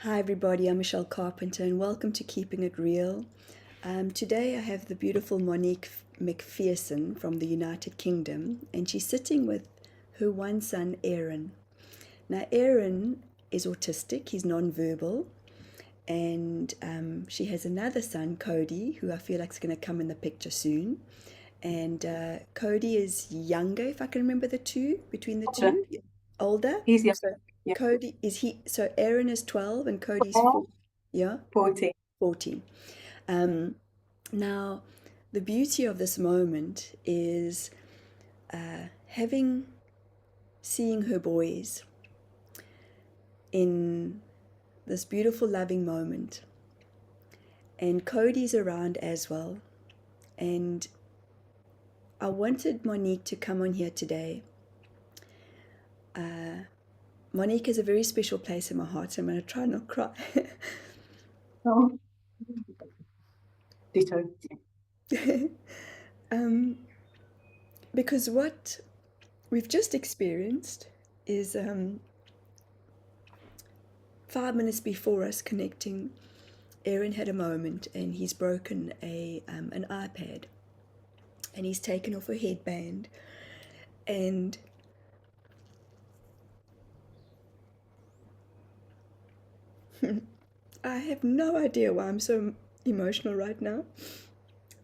Hi, everybody. I'm Michelle Carpenter, and welcome to Keeping It Real. Today, I have the beautiful Monique McPherson from the United Kingdom, and she's sitting with her one son, Aaron. Now, Aaron is autistic, he's nonverbal, and she has another son, Cody, who I feel like is going to come in the picture soon. And Cody is younger, if I can remember between the Older. two, older. He's young. So Yeah. Cody is he? So Aaron is 12 and Cody's Oh, 4. Yeah, 40. 14. Um, Now, the beauty of this moment is having seeing her boys in this beautiful, loving moment, and Cody's around as well. And I wanted Monique to come on here today. Monique is a very special place in my heart, so I'm going to try not cry. Oh, ditto. um, because what we've just experienced is 5 minutes before us connecting, Aaron had a moment and he's broken an iPad and he's taken off a headband, and I have no idea why I'm so emotional right now,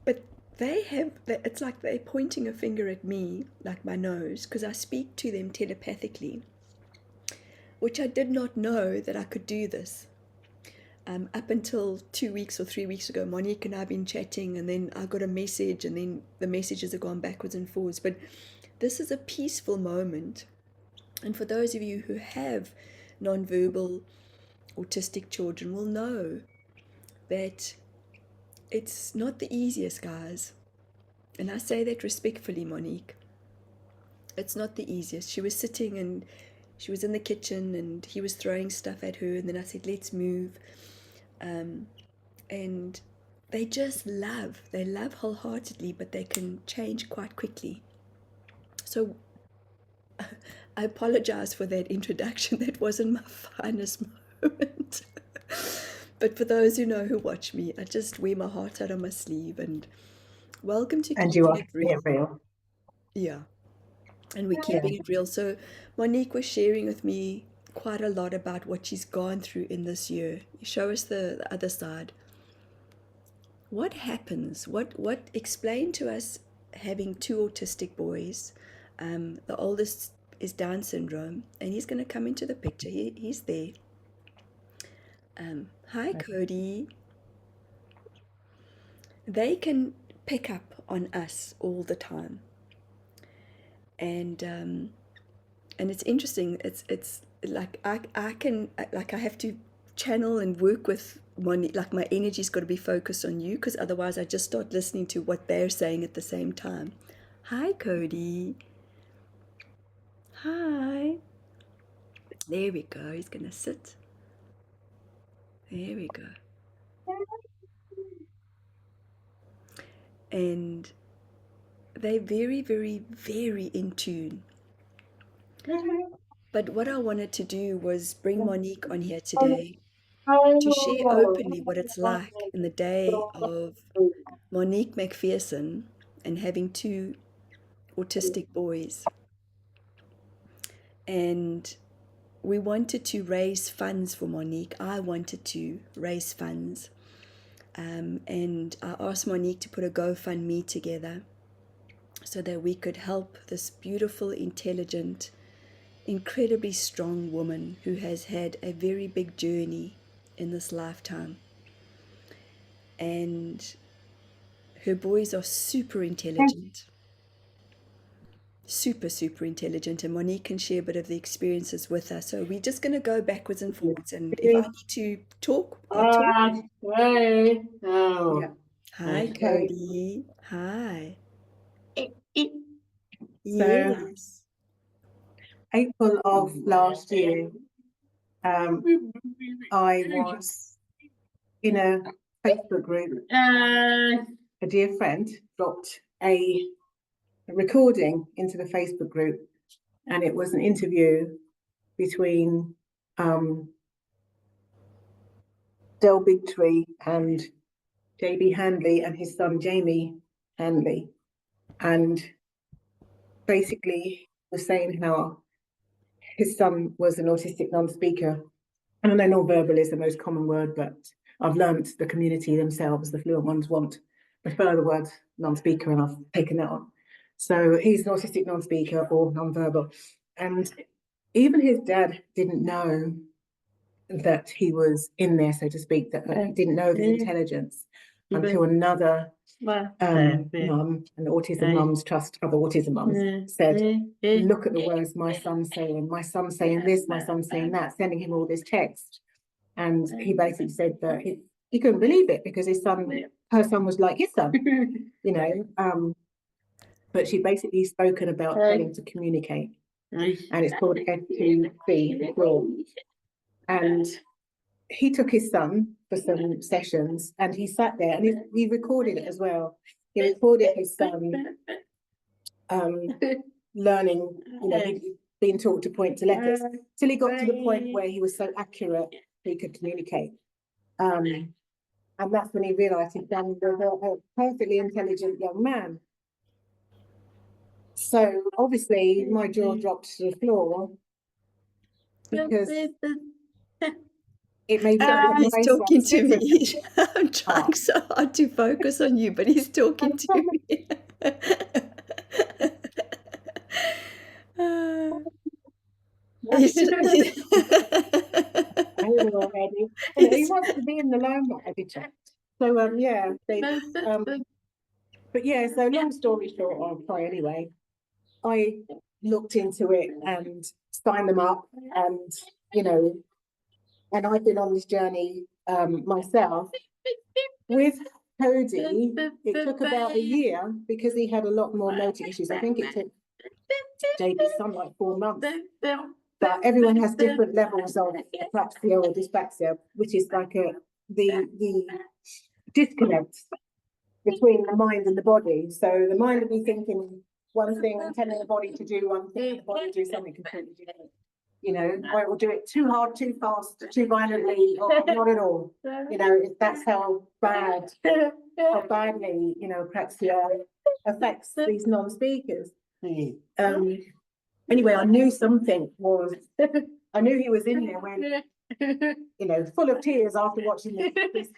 but it's like they're pointing a finger at me, like my nose, because I speak to them telepathically, which I did not know that I could do this. Up until 2 weeks or 3 weeks ago, Monique and I have been chatting, and then I got a message, and then the messages have gone backwards and forwards. But this is a peaceful moment. And for those of you who have nonverbal autistic children, will know that it's not the easiest, guys. And I say that respectfully, Monique. It's not the easiest. She was sitting and she was in the kitchen and he was throwing stuff at her, and then I said, let's move. And they just love. They love wholeheartedly, but they can change quite quickly. So I apologize for that introduction. That wasn't my finest moment. But for those who know, who watch me, I just wear my heart out on my sleeve. And welcome to And you Keeping are It Real. real. Yeah, and we're Yeah. keeping it real. So Monique was sharing with me quite a lot about what she's gone through in this year. Show us the other side. What happens? What explain to us having two autistic boys? The oldest is Down syndrome, and he's going to come into the picture. He's there. Hi, Cody. They can pick up on us all the time, and it's interesting. It's like I can, like, I have to channel and work with one, like my energy's got to be focused on you, because otherwise I just start listening to what they're saying at the same time. Hi, Cody. Hi. There we go. He's gonna sit. There we go. And they're very, very, very in tune. But what I wanted to do was bring Monique on here today to share openly what it's like in the day of Monique McPherson and having two autistic boys. And we wanted to raise funds for Monique. I wanted to raise funds. And I asked Monique to put a GoFundMe together so that we could help this beautiful, intelligent, incredibly strong woman who has had a very big journey in this lifetime. And her boys are super intelligent, super, super intelligent, and Monique can share a bit of the experiences with us. So we're just going to go backwards and forwards. And if I need to talk, I'll talk. Okay. Yeah. Oh, Hi, okay. Cody. Hi. So, Yes. April of last year, um, I was in a Facebook group. A dear friend dropped a recording into the Facebook group, and it was an interview between Del Bigtree and JB Handley and his son Jamie Handley, and basically was saying how his son was an autistic non-speaker. And I know non-verbal is the most common word, but I've learned the community themselves, the fluent ones, prefer the word non-speaker, and I've taken that on. So he's an autistic non-speaker or non-verbal. And even his dad didn't know that he was in there, so to speak, that didn't know of his intelligence until another mum, an autism mums trust other autism mums, said, look at the words my son's saying this, my son's saying that, sending him all this text. And he basically said that he couldn't believe it because her son was like his son, you know. But she basically spoken about getting to communicate, and it's called F2B. And he took his son for some sessions, and he sat there and he recorded it as well. He recorded his son learning, you know, being taught to point to letters, till he got to the point where he was so accurate he could communicate. And that's when he realised he'd done a perfectly intelligent young man. So obviously my jaw dropped to the floor because it made he's talking to me. I'm trying so hard to focus on you, but he's talking to me. He's just, already. He wants to be in the limelight. So yeah, but yeah, so long story short, I'll try anyway. I looked into it and signed them up, and you know, and I've been on this journey myself with Cody. It took about a year because he had a lot more motor issues. I think it took JB's son like 4 months. But everyone has different levels of apraxia or dyspraxia, which is like the disconnect between the mind and the body. So the mind will be thinking one thing and telling the body to do one thing, and the body do something completely different. You know, or it will do it too hard, too fast, too violently, or not at all. You know, that's how badly, you know, apraxia affects these non-speakers. Anyway, I knew something was, I knew he was in there when, you know, full of tears after watching this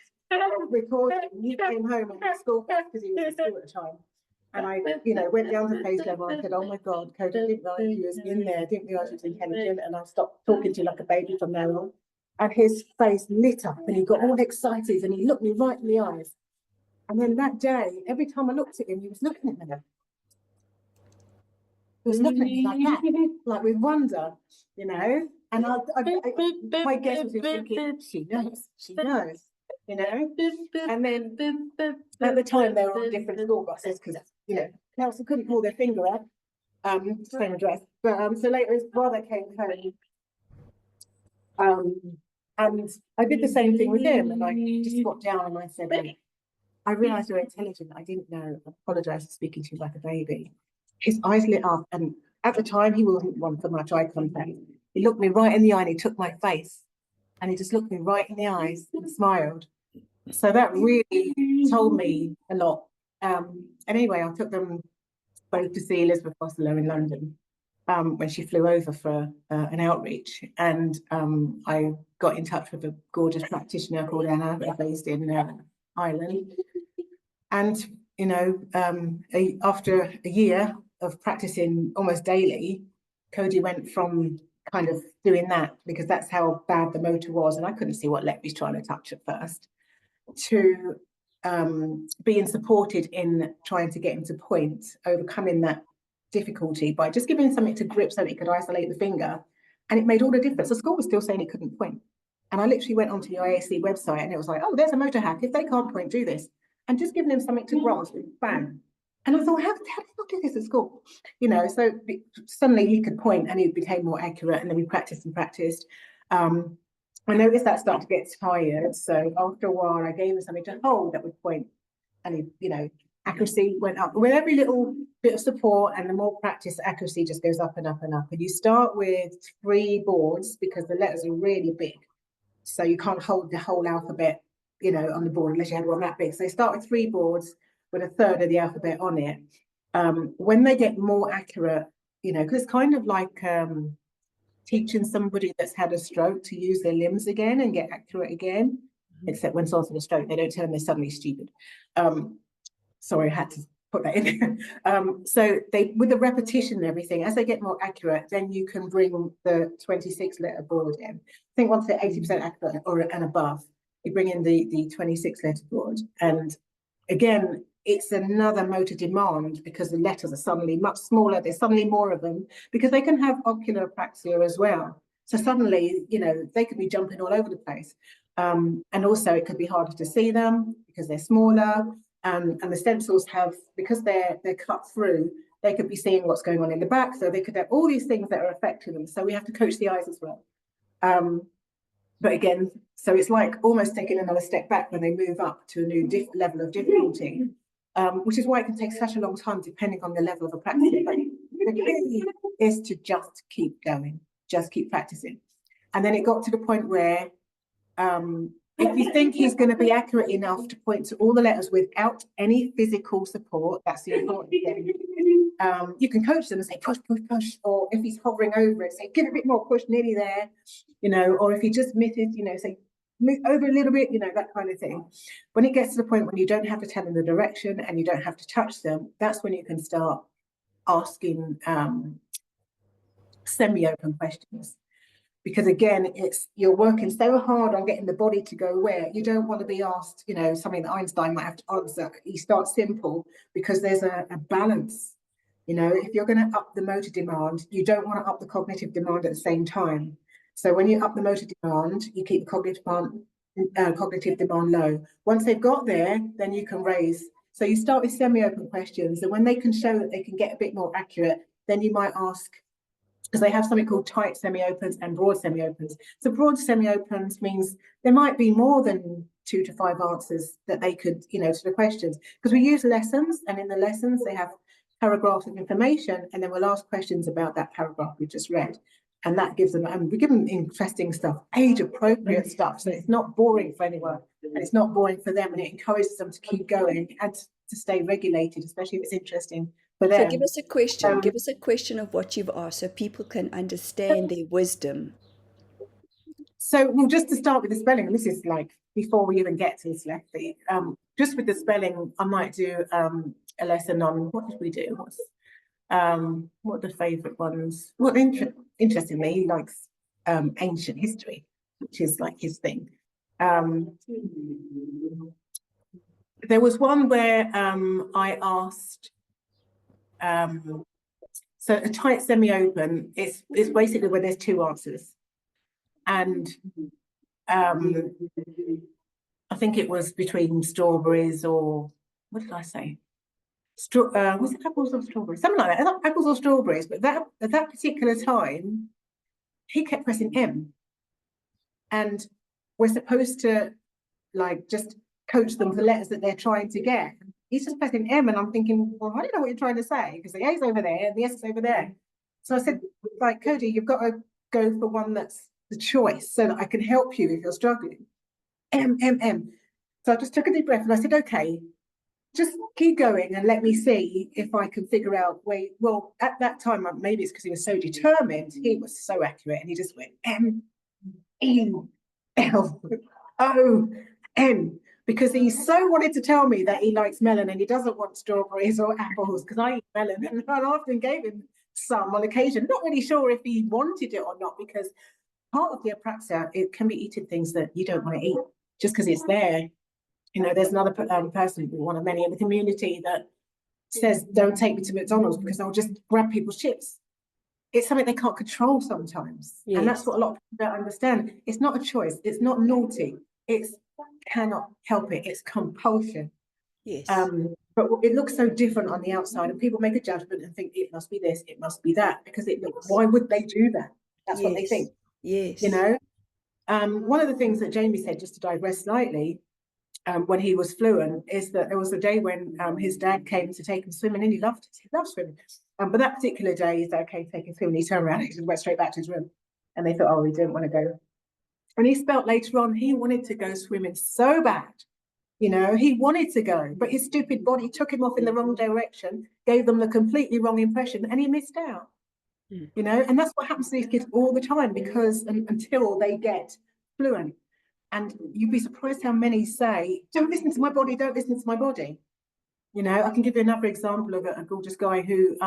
recording. He came home and school because he was at school at the time. And I, you know, went down to face level and said, oh my God, Cody, I didn't realize he was in there. I didn't realize he was intelligent. And I stopped talking to him like a baby from now on. And his face lit up and he got all excited and he looked me right in the eyes. And then that day, every time I looked at him, he was looking at me. He was looking at me like that, like with wonder, you know. And my guess was he was thinking, she knows, you know. And then at the time they were on different school buses because, you know, Nelson couldn't pull their finger out, same address. But so later his brother came home, and I did the same thing with him, and I just got down and I said, I realised you're intelligent. I didn't know. I apologise for speaking to you like a baby. His eyes lit up, and at the time he wasn't one for much eye contact. He looked me right in the eye and he took my face and he just looked me right in the eyes and smiled. So that really told me a lot. And anyway, I took them both to see Elizabeth Bosseler in London when she flew over for an outreach. And I got in touch with a gorgeous practitioner called Anna, based in Ireland. And, you know, after a year of practicing almost daily, Cody went from kind of doing that, because that's how bad the motor was, and I couldn't see what Let was trying to touch at first, to being supported in trying to get him to point, overcoming that difficulty by just giving him something to grip so that he could isolate the finger. And it made all the difference. The school was still saying he couldn't point. And I literally went onto the IAC website and it was like, oh, there's a motor hack. If they can't point, do this. And just giving him something to grasp, bang. And I thought, how did they not do this at school? You know, so suddenly he could point and he became more accurate, and then we practiced and practiced. I noticed that started to get tired. So after a while, I gave him something to hold that would point, and he, you know, accuracy went up. With every little bit of support and the more practice, accuracy just goes up and up and up. And you start with 3 boards because the letters are really big. So you can't hold the whole alphabet, you know, on the board unless you had one that big. So they start with 3 boards with a third of the alphabet on it. When they get more accurate, you know, because it's kind of like teaching somebody that's had a stroke to use their limbs again and get accurate again, except when someone's had a stroke, they don't tell them they're suddenly stupid. Sorry, I had to put that in there. So they, with the repetition and everything, as they get more accurate, then you can bring the 26 letter board in. I think once they're 80% accurate or and above, you bring in the 26 letter board. And again, it's another motor demand because the letters are suddenly much smaller. There's suddenly more of them because they can have ocular apraxia as well. So suddenly, you know, they could be jumping all over the place. And also it could be harder to see them because they're smaller. And the stencils have, because they're cut through, they could be seeing what's going on in the back. So they could have all these things that are affecting them. So we have to coach the eyes as well. But again, so it's like almost taking another step back when they move up to a new level of difficulty, which is why it can take such a long time depending on the level of a practice. But the key is to just keep going, just keep practicing. And then it got to the point where if you think he's going to be accurate enough to point to all the letters without any physical support, that's the important thing. You can coach them and say, push, push, push. Or if he's hovering over it, say, give it a bit more push, nearly there. You know, or if he just misses, you know, say, move over a little bit, you know, that kind of thing. When it gets to the point when you don't have to tell them the direction and you don't have to touch them, that's when you can start asking semi-open questions. Because again, it's, you're working so hard on getting the body to go where you don't want to be asked, you know, something that Einstein might have to answer. You start simple because there's a balance. You know, if you're going to up the motor demand, you don't want to up the cognitive demand at the same time. So when you up the motor demand, you keep the cognitive demand low. Once they've got there, then you can raise. So you start with semi-open questions, and when they can show that they can get a bit more accurate, then you might ask, because they have something called tight semi-opens and broad semi-opens. So broad semi-opens means there might be more than 2 to 5 answers that they could, you know, to the questions. Because we use lessons, and in the lessons they have paragraphs of information, and then we'll ask questions about that paragraph we just read. And that gives them, and we give them interesting stuff, age-appropriate stuff, so it's not boring for anyone, and it's not boring for them, and it encourages them to keep going and to stay regulated, especially if it's interesting for them. So give us a question. Give us a question of what you've asked so people can understand their wisdom. So, well, just to start with the spelling, and this is like before we even get to dyslexia, just with the spelling, I might do a lesson on, what did we do? What are the favourite ones? Well, interestingly, he likes ancient history, which is like his thing. There was one where I asked, so a tight semi-open is basically where there's 2 answers. And I think it was between strawberries or, what did I say? Was it apples or strawberries? Something like that, apples or strawberries. But that at that particular time, he kept pressing M. And we're supposed to like just coach them for letters that they're trying to get. He's just pressing M, and I'm thinking, well, I don't know what you're trying to say, because the A's over there and the S is over there. So I said, like, Cody, you've got to go for one that's the choice so that I can help you if you're struggling. M. So I just took a deep breath and I said, okay, just keep going and let me see if I can figure out where, well, at that time, maybe it's because he was so determined, he was so accurate, and he just went M-E-L-O-N, because he so wanted to tell me that he likes melon and he doesn't want strawberries or apples, because I eat melon, and I often gave him some on occasion, not really sure if he wanted it or not, because part of the apraxia, it can be eating things that you don't want to eat just because it's there. You know, there's another person, one of many in the community, that says, don't take me to McDonald's because I'll just grab people's chips. It's something they can't control sometimes. Yes. And that's what a lot of people don't understand. It's not a choice. It's not naughty. It's cannot help it. It's compulsion. Yes. But it looks so different on the outside, and people make a judgment and think it must be this, it must be that, because it looks, why would they do that? That's what they think. Yes. You know, one of the things that Jamie said, just to digress slightly, when he was fluent, is that there was a day when his dad came to take him swimming, and he loved it. He loved swimming. But that particular day, his dad came to take him swimming. He turned around and he just went straight back to his room. And they thought, oh, he didn't want to go. And he spelt later on he wanted to go swimming so bad. You know, he wanted to go, but his stupid body took him off in the wrong direction, gave them the completely wrong impression, and he missed out. Mm. You know, and that's what happens to these kids all the time, because until they get fluent. And you'd be surprised how many say, don't listen to my body, don't listen to my body. You know, I can give you another example of a gorgeous guy who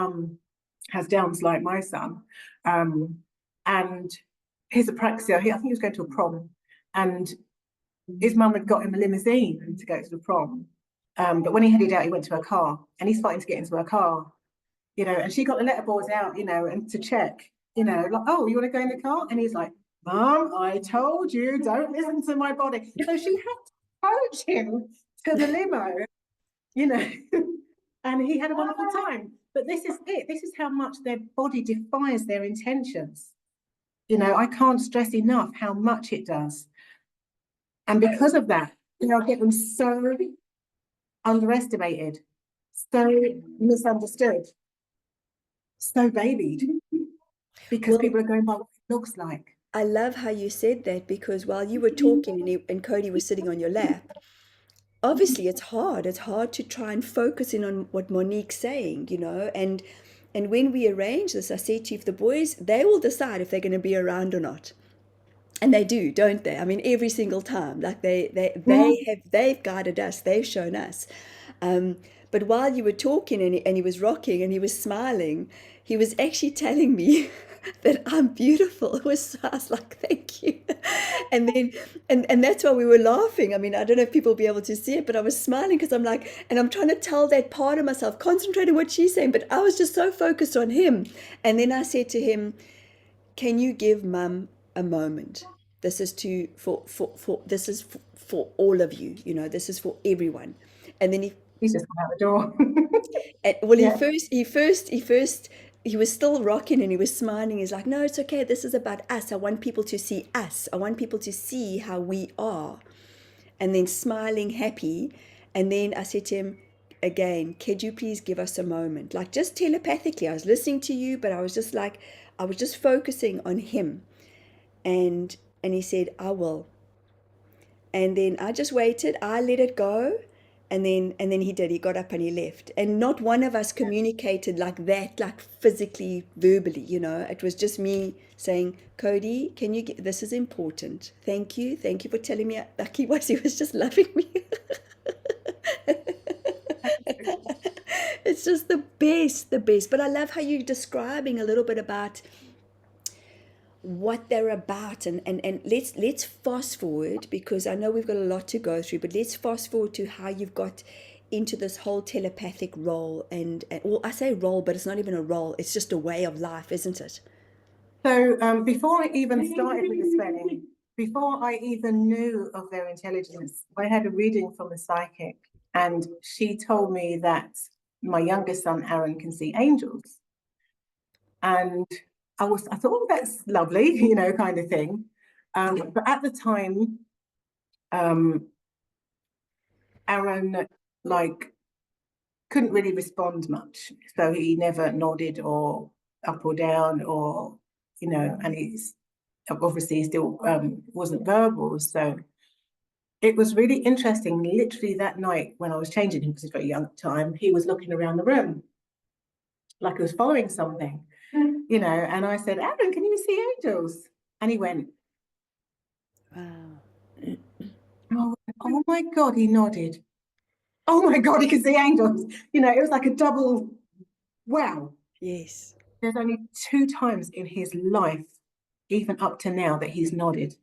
has Downs like my son. And his apraxia, I think he was going to a prom, and his mum had got him a limousine to go to the prom. But when he headed out, he went to her car, and he's fighting to get into her car, you know, and she got the letterboards out, you know, and to check, you know, like, oh, you want to go in the car? And he's like, Mum, I told you, don't listen to my body. So she had to coach him to the limo, you know, and he had a wonderful time. But this is it. This is how much their body defies their intentions. You know, I can't stress enough how much it does. And because of that, you know, I get them so underestimated, so misunderstood, so babied, because Well, people are going by what it looks like. I love how you said that, because while you were talking and Cody was sitting on your lap, obviously it's hard. It's hard to try and focus in on what Monique's saying, you know. And when we arrange this, I said to you, if the boys, they will decide if they're going to be around or not. And they do, don't they? I mean, every single time, like they've guided us, they've shown us. Um, but while you were talking and he was rocking and he was smiling, he was actually telling me that I'm beautiful. It was, I was like, thank you. And then, and that's why we were laughing. I mean, I don't know if people will be able to see it, but I was smiling because I'm like, and I'm trying to tell that part of myself, concentrate on what she's saying, but I was just so focused on him. And then I said to him, can you give mum a moment? This is to for this is for all of you, you know, this is for everyone. And then He's just come out the door. well, Yeah. he was still rocking and he was smiling. He's like, no, it's okay. This is about us. I want people to see us. I want people to see how we are. And then smiling, happy. And then I said to him again, could you please give us a moment? Like just telepathically, I was listening to you, but I was just like, I was just focusing on him. And he said, I will. And then I just waited. I let it go. And then he did. He got up and he left. And not one of us communicated like that, like physically, verbally, you know. It was just me saying, Cody, can you get, this is important. Thank you. Thank you for telling me. Like he was just loving me. It's just the best, the best. But I love how you're describing a little bit about what they're about, and let's fast forward, because I know we've got a lot to go through, but let's fast forward to how you've got into this whole telepathic role, and well, I say role, but it's not even a role, it's just a way of life, isn't it? So before I even started with the spelling, before I even knew of their intelligence, I had a reading from a psychic, and she told me that my youngest son, Aaron, can see angels. And I thought, oh, that's lovely, you know, kind of thing. But at the time, Aaron, like, couldn't really respond much. So he never nodded or up or down, or, you know, and he's obviously still wasn't verbal. So it was really interesting. Literally that night when I was changing him, because he's very young at the time, he was looking around the room like he was following something, you know, and I said, Aaron, can you see angels? And he went, Wow. oh my God, he nodded. Oh my God, he can see angels. You know, it was like a double wow. Yes. There's only 2 times in his life, even up to now, that he's nodded.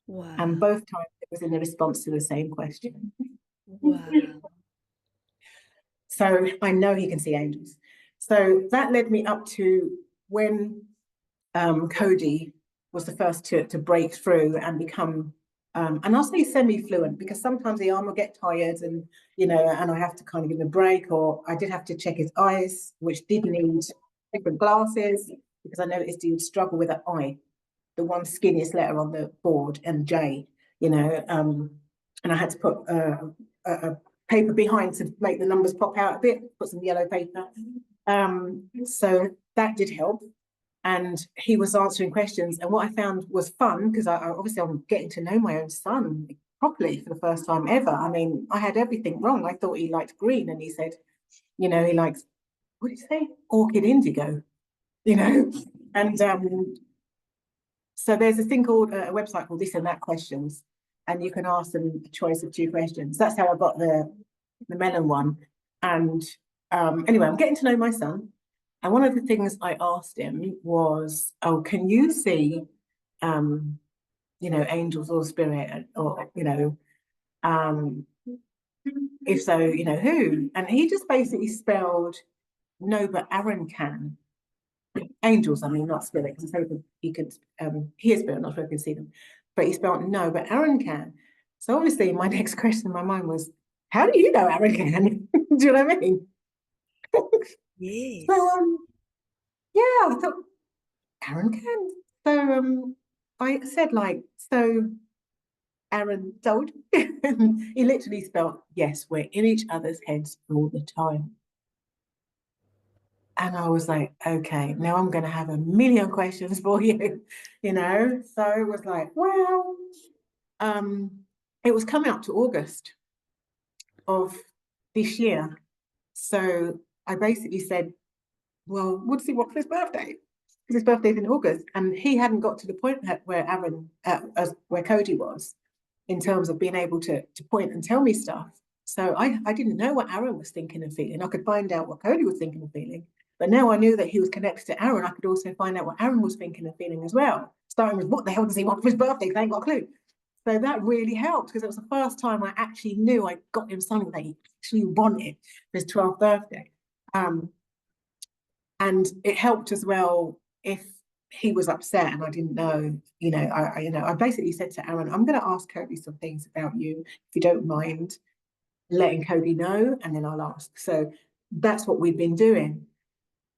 And Wow. both times it was in the response to the same question. Wow. So I know he can see angels. So that led me up to when Cody was the first to break through and become, and I'll say semi-fluent, because sometimes the arm will get tired, and you know, and I have to kind of give him a break, or I did have to check his eyes, which did need different glasses, because I noticed he would struggle with that I, the one skinniest letter on the board, and J, you know, and I had to put a paper behind to make the numbers pop out a bit, put some yellow paper. So that did help. and he was answering questions. And what I found was fun, because obviously I'm getting to know my own son properly for the first time ever. I mean, I had everything wrong. I thought he liked green, and he said, he likes, what did he say? Orchid indigo, and so there's a thing called a website called This and That Questions, and you can ask them a choice of 2 questions. That's how I got the melon one. And anyway, I'm getting to know my son. And one of the things I asked him was, oh, can you see, angels or spirit, or, if so, who? And he just basically spelled, no, but Aaron can. Angels, I mean, not spirit, because he could hear spirit, not sure he can see them. But he spelled no, but Aaron can. So obviously my next question in my mind was, how do you know Aaron can? Do you know what I mean? Yes. So yeah, I thought Aaron can. So I said, like, so Aaron told. He literally spelled, yes, we're in each other's heads all the time. And I was like, okay, now I'm going to have a million questions for you, So it was like, well, it was coming up to August of this year. So I basically said, well, what does he want for his birthday? Because his birthday's in August. And he hadn't got to the point where where Cody was, in terms of being able to point and tell me stuff. So I didn't know what Aaron was thinking and feeling. I could find out what Cody was thinking and feeling. But now I knew that he was connected to Aaron. I could also find out what Aaron was thinking and feeling as well. Starting with, what the hell does he want for his birthday? Because I ain't got a clue. So that really helped, because it was the first time I actually knew I got him something that he actually wanted for his 12th birthday. And it helped as well if he was upset and I didn't know, I basically said to Aaron, I'm going to ask Cody some things about you, if you don't mind letting Cody know, and then I'll ask. So that's what we've been doing.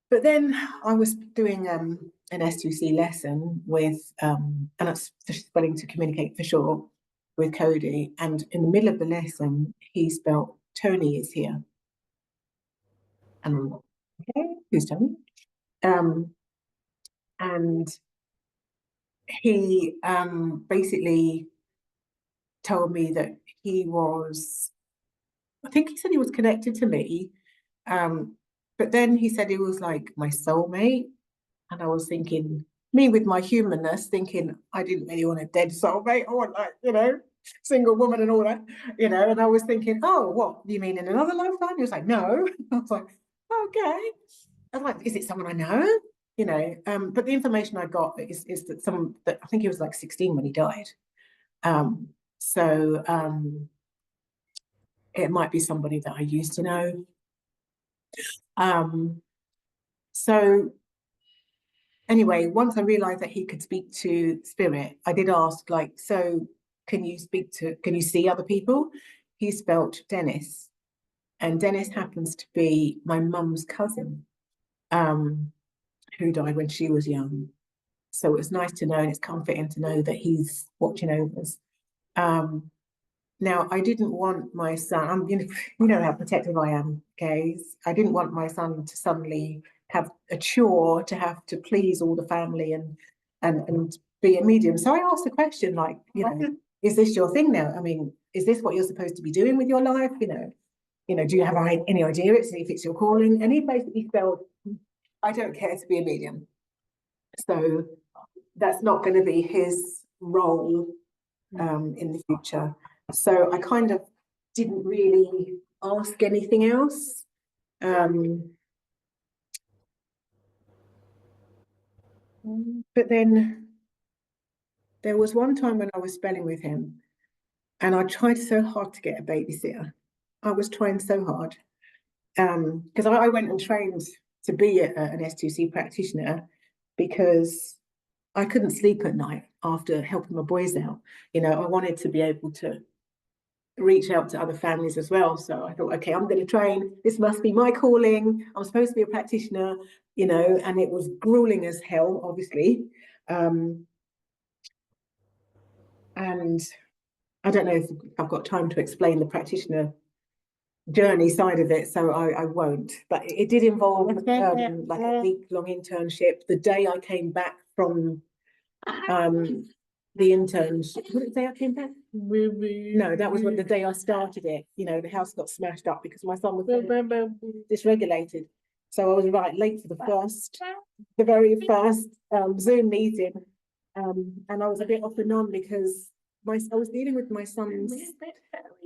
But then I was doing an S2C lesson with, and that's spelling to communicate for sure, with Cody. And in the middle of the lesson, he spelled, Tony is here. And I'm like, okay, who's Tony? And he basically told me that I think he said he was connected to me, but then he said he was like my soulmate. And I was thinking, me with my humanness, thinking I didn't really want a dead soulmate. I want, like, single woman and all that, and I was thinking, oh, what, you mean in another lifetime? He was like, no. I was like, okay. I was like, is it someone I know? But the information I got is that I think he was like 16 when he died. So it might be somebody that I used to know. So anyway, once I realized that he could speak to spirit, I did ask, like, so can you see other people? He spelt Dennis, and Dennis happens to be my mum's cousin, who died when she was young. So it's nice to know, and it's comforting to know that he's watching over us. Now, I didn't want my son, you know how protective I am, okay? I didn't want my son to suddenly have a chore to have to please all the family and be a medium. So I asked the question, like, is this your thing now? I mean, is this what you're supposed to be doing with your life? Do you have any idea if it's your calling? And he basically spelled, I don't care to be a medium. So that's not going to be his role in the future. So I kind of didn't really ask anything else. But then there was one time when I was spelling with him, and I tried so hard to get a babysitter. I was trying so hard, because I went and trained to be an S2C practitioner, because I couldn't sleep at night after helping my boys out. I wanted to be able to reach out to other families as well. So I thought, okay, I'm going to train. This must be my calling. I'm supposed to be a practitioner, and it was grueling as hell, obviously. And I don't know if I've got time to explain the practitioner journey side of it, so I won't. But it did involve like a week-long internship. The day I came back from the internship, what did the day I came back? No, that was when the day I started it. You know, the house got smashed up because my son was dysregulated. So I was late for the very first Zoom meeting, and I was a bit off and on because I was dealing with my son's,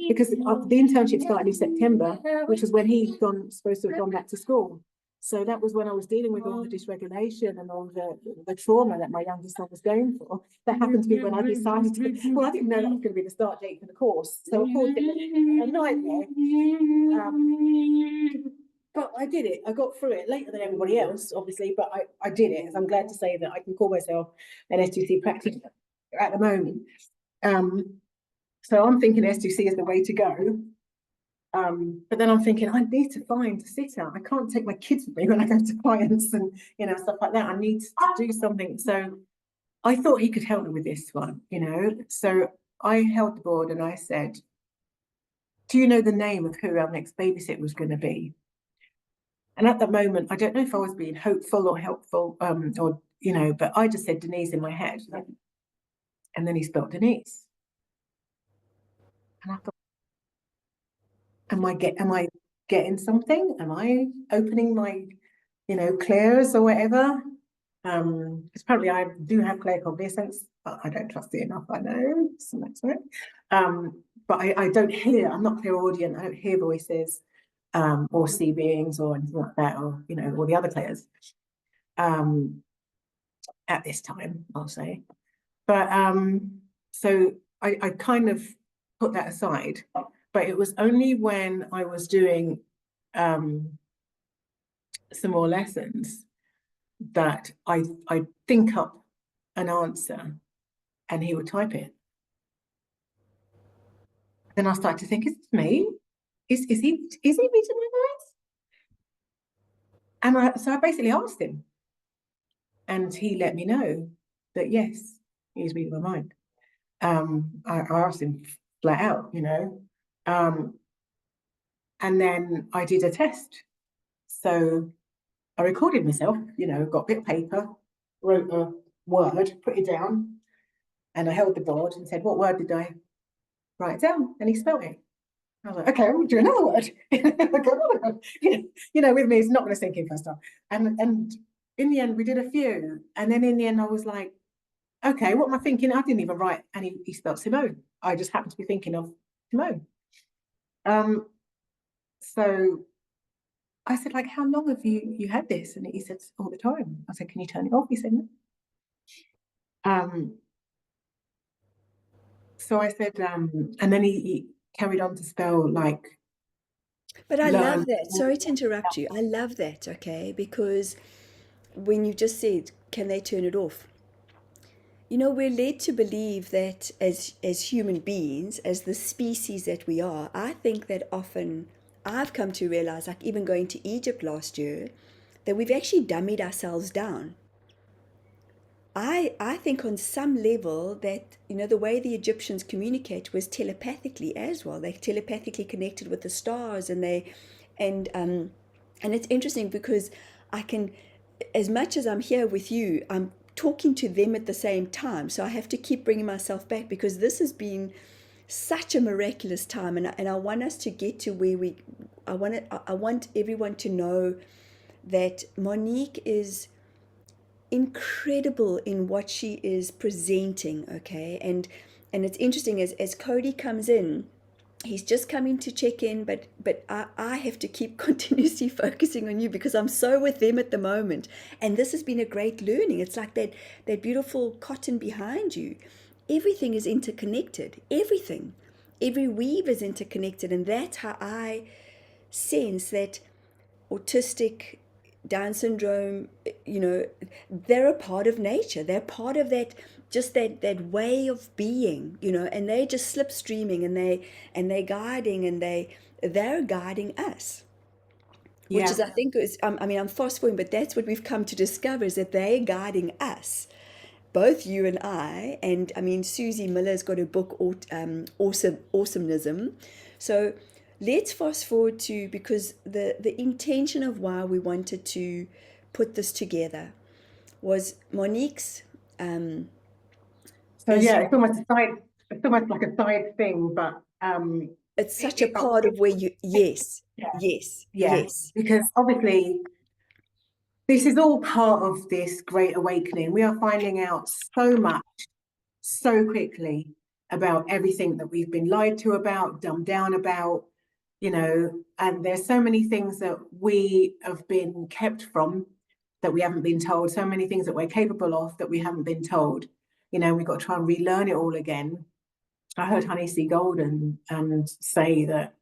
because the internship started in September, which was when supposed to have gone back to school. So that was when I was dealing with all the dysregulation and all the trauma that my youngest son was going for. That happened to be when I decided to, well, I didn't know that was going to be the start date for the course. So of course it was a nightmare. But I did it. I got through it later than everybody else, obviously, but I did it. I'm glad to say that I can call myself an STC practitioner at the moment. So I'm thinking STC is the way to go. But then I'm thinking I need to find a sitter. I can't take my kids with me when I go to clients and stuff like that. I need to do something. So I thought he could help me with this one, So I held the board and I said, "Do you know the name of who our next babysitter was going to be?" And at that moment, I don't know if I was being hopeful or helpful, but I just said Denise in my head, and then he spelled Denise, and I thought, am I getting something? Am I opening my, clairs or whatever? Because apparently I do have claircognizance, but I don't trust it enough. I know, so that's right. But I don't hear. I'm not clairaudient. I don't hear voices, or see beings or anything like that, or all the other clairs. At this time, I'll say. But so I kind of put that aside. But it was only when I was doing some more lessons that I think up an answer and he would type it. Then I started to think, is it me? Is he reading my mind? And so I basically asked him, and he let me know that yes, he's reading my mind. I asked him flat out, and then I did a test. So I recorded myself, got a bit of paper, wrote a word, put it down, and I held the board and said, "What word did I write down?" And he spelled it. I was like, "Okay, I'm gonna do another word." With me, it's not going to sink in first time. And in the end, we did a few, and then in the end, I was like, "Okay, what am I thinking?" I didn't even write, and he spelled Simone. I just happened to be thinking of Simone. So I said, like, "How long have you had this?" And he said, "All the time." I said, "Can you turn it off?" He said, "No." So I said, and then he carried on to spell like. But I learn. love that. Sorry to interrupt you. I love that, okay? Because when you just said, can they turn it off? We're led to believe that as human beings, as the species that we are, I think that often I've come to realize, like even going to Egypt last year, that we've actually dummied ourselves down. I think on some level that, the way the Egyptians communicate was telepathically as well. They telepathically connected with the stars, and it's interesting because I can, as much as I'm here with you, I'm talking to them at the same time. So I have to keep bringing myself back because this has been such a miraculous time, and I want us to get to where I want everyone to know that Monique is incredible in what she is presenting, okay? And it's interesting as Cody comes in, he's just coming to check in, but I have to keep continuously focusing on you because I'm so with them at the moment. And this has been a great learning. It's like that beautiful cotton behind you. Everything is interconnected. Everything. Every weave is interconnected. And that's how I sense that autistic, Down syndrome, they're a part of nature. They're part of that way of being, and they just slipstreaming and they're guiding and they're guiding us. Which Yeah. is, I think, I'm fast forwarding, but that's what we've come to discover is that they're guiding us, both you and I. And I mean, Susie Miller's got a book, Awesomeism. So let's fast forward to, because the intention of why we wanted to put this together was Monique's So is yeah, it's almost a side, it's almost like a side thing, but it's such a part of where you, yes, yeah, yes, yeah, yes, because obviously this is all part of this great awakening. We are finding out so much so quickly about everything that we've been lied to about, dumbed down about, and there's so many things that we have been kept from that we haven't been told, so many things that we're capable of that we haven't been told. We've got to try and relearn it all again. I heard Honey C. Golden say that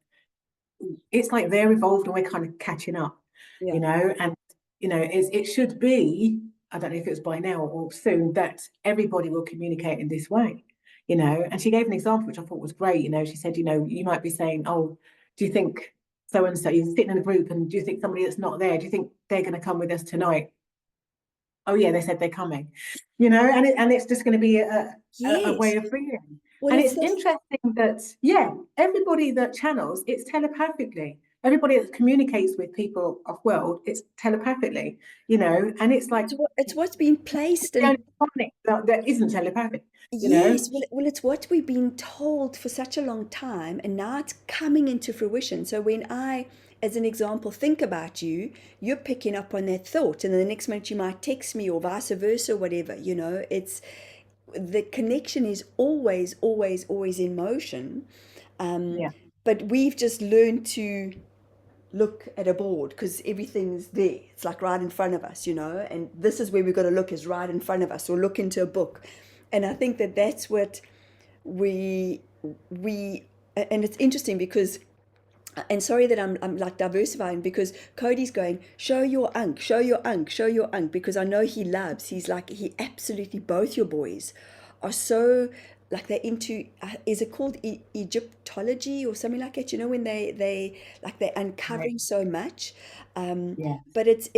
it's like they're evolved and we're kind of catching up, yeah, and it should be, I don't know if it's by now or soon, that everybody will communicate in this way, and she gave an example which I thought was great. She said, you might be saying, oh, do you think so and so, you're sitting in a group, and do you think somebody that's not there, do you think they're going to come with us tonight? Oh yeah, they said they're coming, and it's just going to be a way yes. of being. Well, And it's it's this. interesting that, yeah, everybody that channels, it's telepathically. Everybody that communicates with people of world, it's telepathically, and it's like It's what's been placed the in. only planet that isn't telepathic, you know. Yes, well, it's what we've been told for such a long time, and now it's coming into fruition. So when I, as an example, think about you, you're picking up on that thought, and then the next minute you might text me or vice versa, whatever. It's the connection is always, always, always in motion. Um, Yeah, but we've just learned to look at a board because everything's there. It's like right in front of us, and this is where we've got to look, is right in front of us, or look into a book. And I think that that's what we we and it's interesting because, and sorry that I'm like diversifying, because Cody's going, show your unk, show your unk, show your unk, because I know he's like, he absolutely, both your boys are so, like, they're into, is it called Egyptology or something like that, when they like, they're right. uncovering so much. Yeah, But it's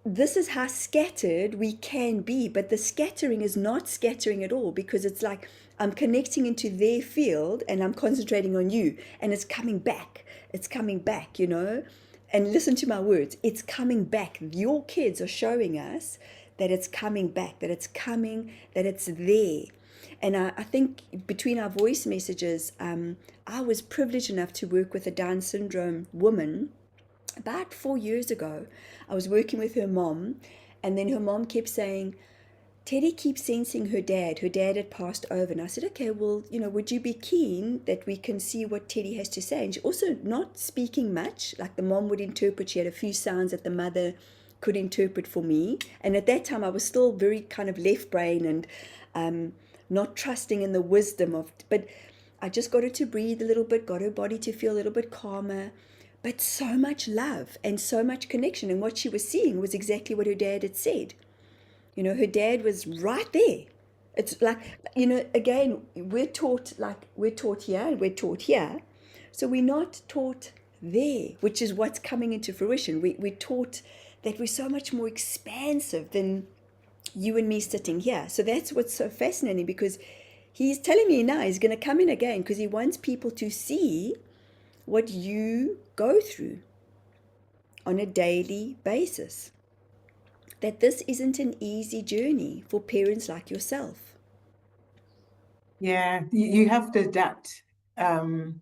this is how scattered we can be, but the scattering is not scattering at all, because it's like I'm connecting into their field and I'm concentrating on you, and it's coming back, and listen to my words, it's coming back. Your kids are showing us that it's coming back, that it's coming, that it's there. And I think between our voice messages, I was privileged enough to work with a Down syndrome woman about 4 years ago. I was working with her mom, and then her mom kept saying, Teddy keeps sensing her dad. Her dad had passed over. And I said, okay, well, would you be keen that we can see what Teddy has to say? And she also not speaking much, like the mom would interpret. She had a few sounds that the mother could interpret for me. And at that time, I was still very kind of left brain and not trusting in the wisdom of, but I just got her to breathe a little bit, got her body to feel a little bit calmer, but so much love and so much connection. And what she was seeing was exactly what her dad had said. Her dad was right there. It's like, again, we're taught here and we're taught here. So we're not taught there, which is what's coming into fruition. We're taught that we're so much more expansive than you and me sitting here. So that's what's so fascinating, because he's telling me now he's going to come in again because he wants people to see what you go through on a daily basis. That this isn't an easy journey for parents like yourself. yeah. You have to adapt. You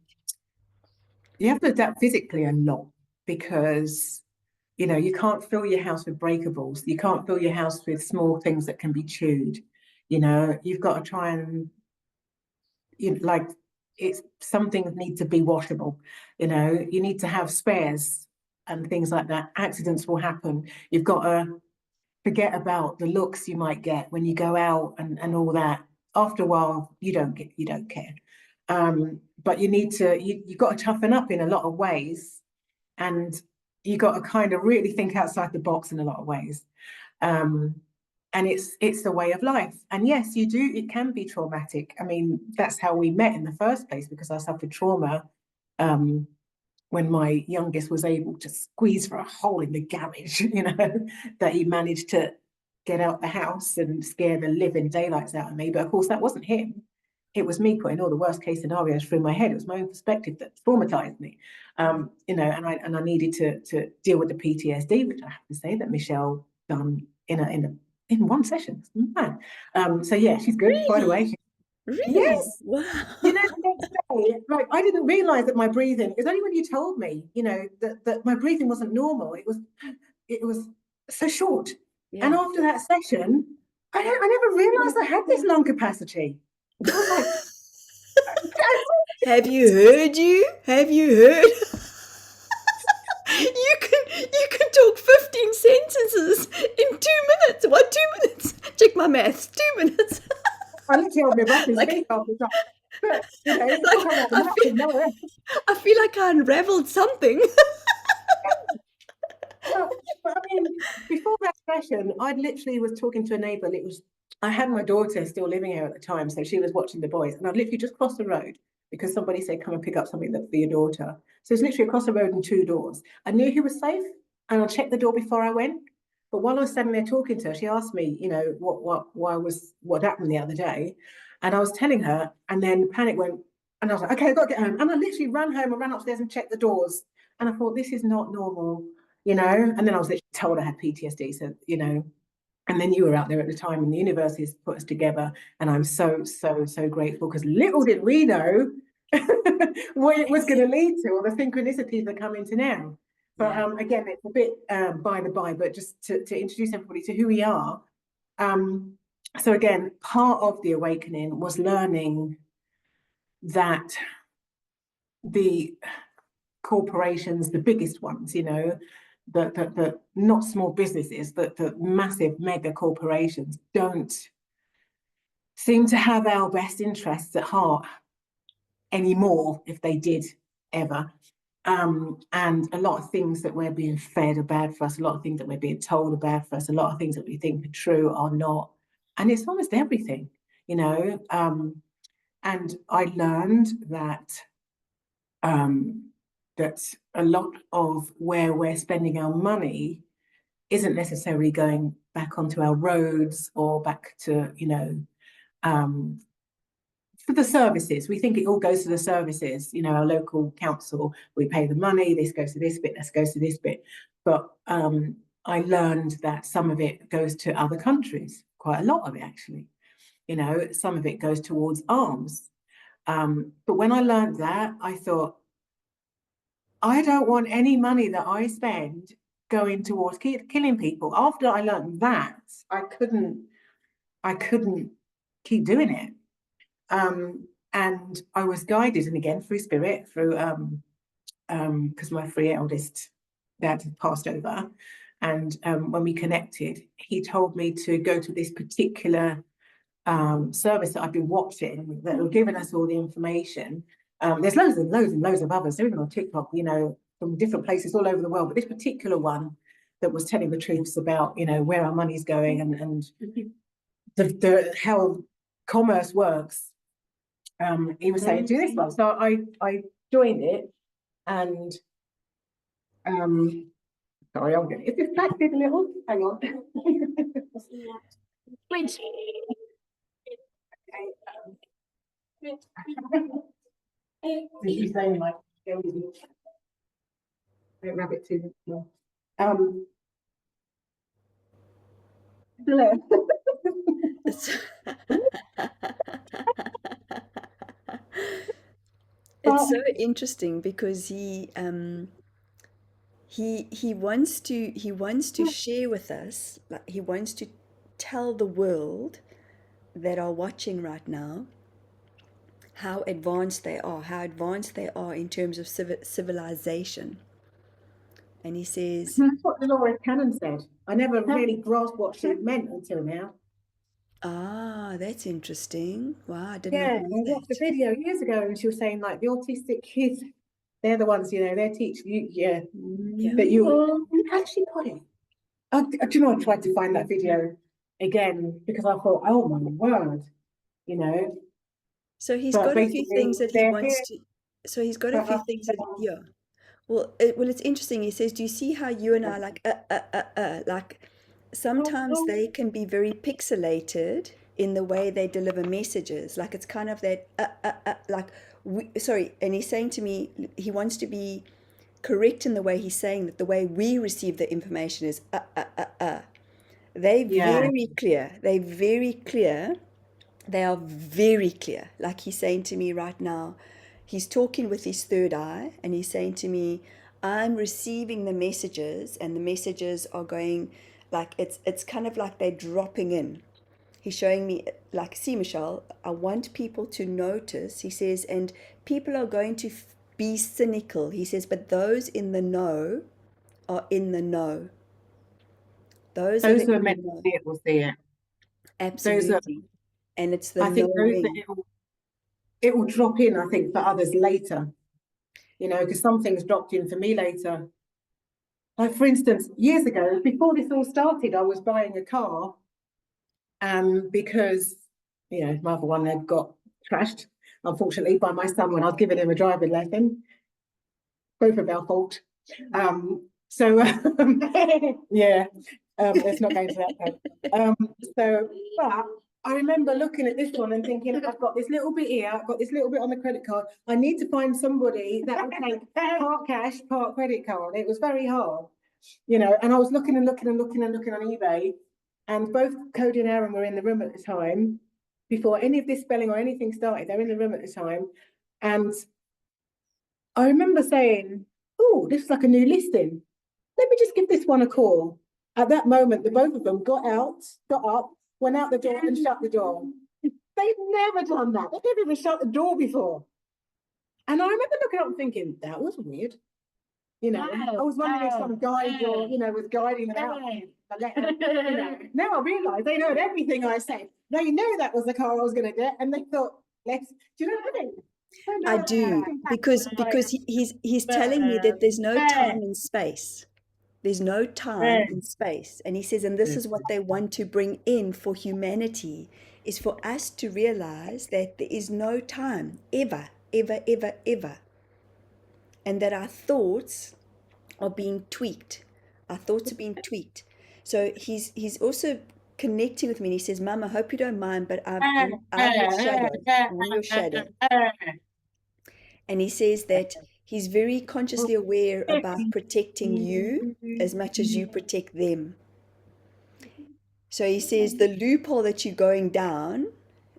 have to adapt physically a lot because you can't fill your house with breakables. You can't fill your house with small things that can be chewed. You've got to try and like it's some things need to be washable. You need to have spares and things like that. Accidents will happen. You've got to forget about the looks you might get when you go out and all that. After a while, you don't care. But you've got to toughen up in a lot of ways, and you got to kind of really think outside the box in a lot of ways. Um, and it's the way of life. And yes, it can be traumatic. I mean, that's how we met in the first place, because I suffered trauma um, when my youngest was able to squeeze for a hole in the garage, that he managed to get out the house and scare the living daylights out of me. But of course, that wasn't him. it was me putting all the worst case scenarios through my head. It was my own perspective that traumatized me. And I needed to deal with the PTSD, which I have to say that Michelle done in one session. It's mad. So yeah, she's good. By the way, Really? Really? yes. Wow. You know, the next day, like I didn't realize that my breathing. It was only when you told me, that my breathing wasn't normal. It was so short. And Yeah. after that session, I never realized I had this lung capacity. I was like, Have you heard you? Have you heard? You can talk 15 sentences in 2 minutes. What, 2 minutes? Check my maths. 2 minutes. I literally have my breath and Like speak half the time. But it's all like coming out the I mouth feel and nowhere. I feel like I unraveled something. But I mean, before that session, I literally was talking to a neighbour, and I had my daughter still living here at the time, so she was watching the boys, and I'd literally just crossed the road because somebody said, "Come and pick up something for your daughter." So it's literally across the road and two doors. I knew he was safe, and I checked the door before I went. But while I was standing there talking to her, she asked me, what happened the other day, and I was telling her, and then panic went, and I was like, "Okay, I've got to get home," and I literally ran home and ran upstairs and checked the doors, and I thought, this is not normal. And then I was literally told I had PTSD. So, and then you were out there at the time, and the universe has put us together. And I'm so, so, so grateful because little did we know what it was going to lead to, or the synchronicities that come into now. But Yeah. again, it's a bit by the by, but just to introduce everybody to who we are. Um, so, again, part of the awakening was learning that the corporations, the biggest ones, the not small businesses, the massive mega corporations don't seem to have our best interests at heart anymore, if they did ever. And a lot of things that we're being fed are bad for us, a lot of things that we're being told are bad for us, a lot of things that we think are true are not. And it's almost everything. And I learned um, that a lot of where we're spending our money isn't necessarily going back onto our roads or back to, um, for the services. We think it all goes to the services, our local council, we pay the money, this goes to this bit, this goes to this bit. But I learned that some of it goes to other countries, quite a lot of it actually. Some of it goes towards arms. But when I learned that, I thought, I don't want any money that I spend going towards killing people. After I learned that, I couldn't keep doing it. And I was guided, and again through spirit, through because my three eldest dad had passed over, and when we connected, he told me to go to this particular service that I've been watching that were giving us all the information. There's loads and loads and loads of others, even on TikTok, from different places all over the world. But this particular one that was telling the truths about, where our money's going and the how commerce works. He was saying, do this one. So I joined it, and sorry, I'm getting, is this distracted a little? Hang on. Please. She's saying like, don't rabbit too much. Hello. It's But it's so interesting because he wants to share with us, like he wants to tell the world that are watching right now how advanced they are in terms of civilization. And he says, that's what Dolores Cannon said. I never really grasped what she meant until now. ah, that's interesting. Wow, I did not Yeah, I know watched a that. video years ago, and she was saying like the autistic kids, they're the ones, they're teaching you, yeah, Yeah. that you. How did she put it? Do you know? I tried to find that video again because I thought, oh my word, you know. So he's But got a few basically, things that he they're wants here to. So he's got a for few us. things that, yeah. Well, it's interesting. He says, "Do you see how you and I like, like sometimes they can be very pixelated in the way they deliver messages. Like it's kind of that, sorry. And he's saying to me, he wants to be correct in the way he's saying that the way we receive the information is, They're Yeah. very clear. They're very clear. They are very clear. Like he's saying to me right now, he's talking with his third eye and he's saying to me, I'm receiving the messages and the messages are going like it's kind of like they're dropping in. He's showing me like, see, Michelle, I want people to notice, he says, and people are going to be cynical. He says, but those in the know are in the know. Those that Those are who are in the meant to know, see it will see it. Those are, absolutely. And it's the I think those that knowing. it will drop in, I think, for others later, because some things dropped in for me later. Like, for instance, years ago, before this all started, I was buying a car because, my other one had got trashed, unfortunately, by my son when I was giving him a driving lesson. Both of our fault. So, yeah, let's not go into that. But I remember looking at this one and thinking, I've got this little bit here, I've got this little bit on the credit card. I need to find somebody that will take part cash, part credit card. It was very hard, and I was looking and looking and looking and looking on eBay, and both Cody and Aaron were in the room at the time. Before any of this spelling or anything started, they were in the room at the time. And I remember saying, oh, this is like a new listing. Let me just give this one a call. At that moment, the both of them got up, went out the door and shut the door. They'd never done that. They'd never even shut the door before. And I remember looking up and thinking, that was weird. I was wondering if some guide or, was guiding them out. Now I realise they heard everything I said. They knew that was the car I was going to get, and they thought, do you know what I mean? I do, because he's telling me that there's no time and space. There's no time and space. And he says, and this is what they want to bring in for humanity, is for us to realize that there is no time, ever, ever, ever, ever. And that our thoughts are being tweaked. Our thoughts are being tweaked. So he's also connecting with me and he says, Mum, I hope you don't mind, but I'm your shadow. I'm your shadow. And he says that he's very consciously aware about protecting you as much as you protect them. So he says the loophole that you're going down,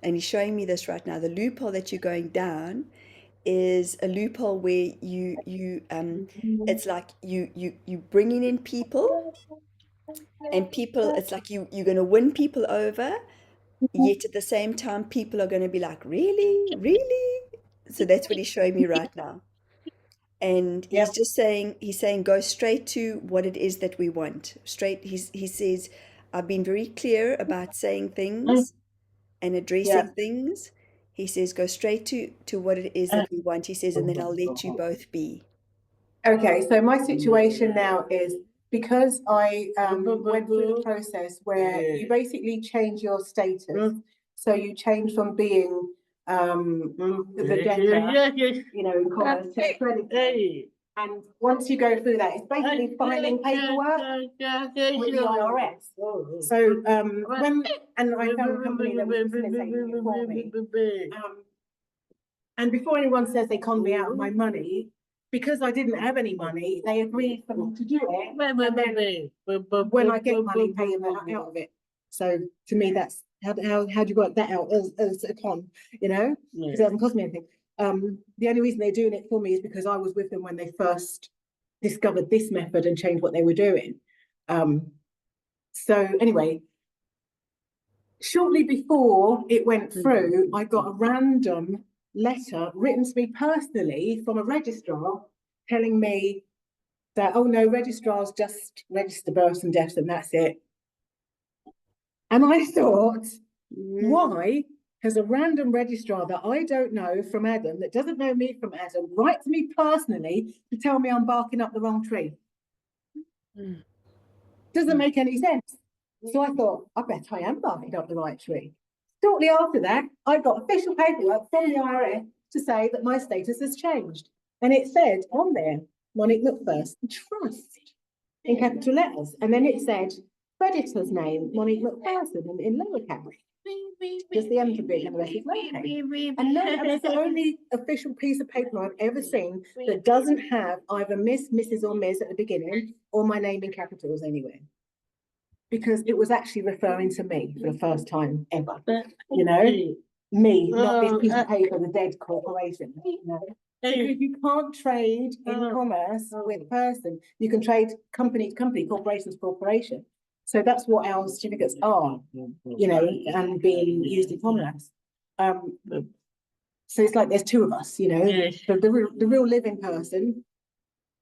and he's showing me this right now, the loophole that you're going down is a loophole where it's like you bringing in people, and people, it's like you're going to win people over, yet at the same time people are going to be like, really, really. So that's what he's showing me right now. And he's just saying, go straight to what it is that we want. Straight, he says, I've been very clear about saying things and addressing things. He says, go straight to what it is that we want. He says, and then I'll let you both be. Okay, so my situation now is, because I went through the process where you basically change your status. So you change from being the debtor, in commerce, to creditor. And once you go through that, it's basically filing paperwork with the IRS. So and I found a company that was facilitating it for me. And before anyone says they conned me out of my money, because I didn't have any money, they agreed for me to do it. And then when I get money, pay them out of it. So to me, that's how do you work that out as a con, because it hasn't cost me anything. The only reason they're doing it for me is because I was with them when they first discovered this method and changed what they were doing. So anyway, shortly before it went through, I got a random letter written to me personally from a registrar telling me that, oh no, registrars just register births and deaths and that's it. And I thought, why has a random registrar that I don't know from Adam, that doesn't know me from Adam, write to me personally to tell me I'm barking up the wrong tree? Doesn't make any sense. So I thought, I bet I am barking up the right tree. Shortly after that, I got official paperwork from the IRS to say that my status has changed. And it said on there, Monique McPherson, trust, in capital letters. And then it said, creditor's name, Monique McPherson, in lowercase. Just the M to B and the rest is lowercase. And no, and it's the only official piece of paper I've ever seen that doesn't have either Miss, Mrs. or Ms at the beginning or my name in capitals anywhere. Because it was actually referring to me for the first time ever. You know, me, not this piece of paper, the dead corporation. You know? Because you can't trade in commerce with a person. You can trade company to company, corporation to corporation. So that's what our certificates are, you know, and being used in commerce. So it's like there's two of us, you know, the real living person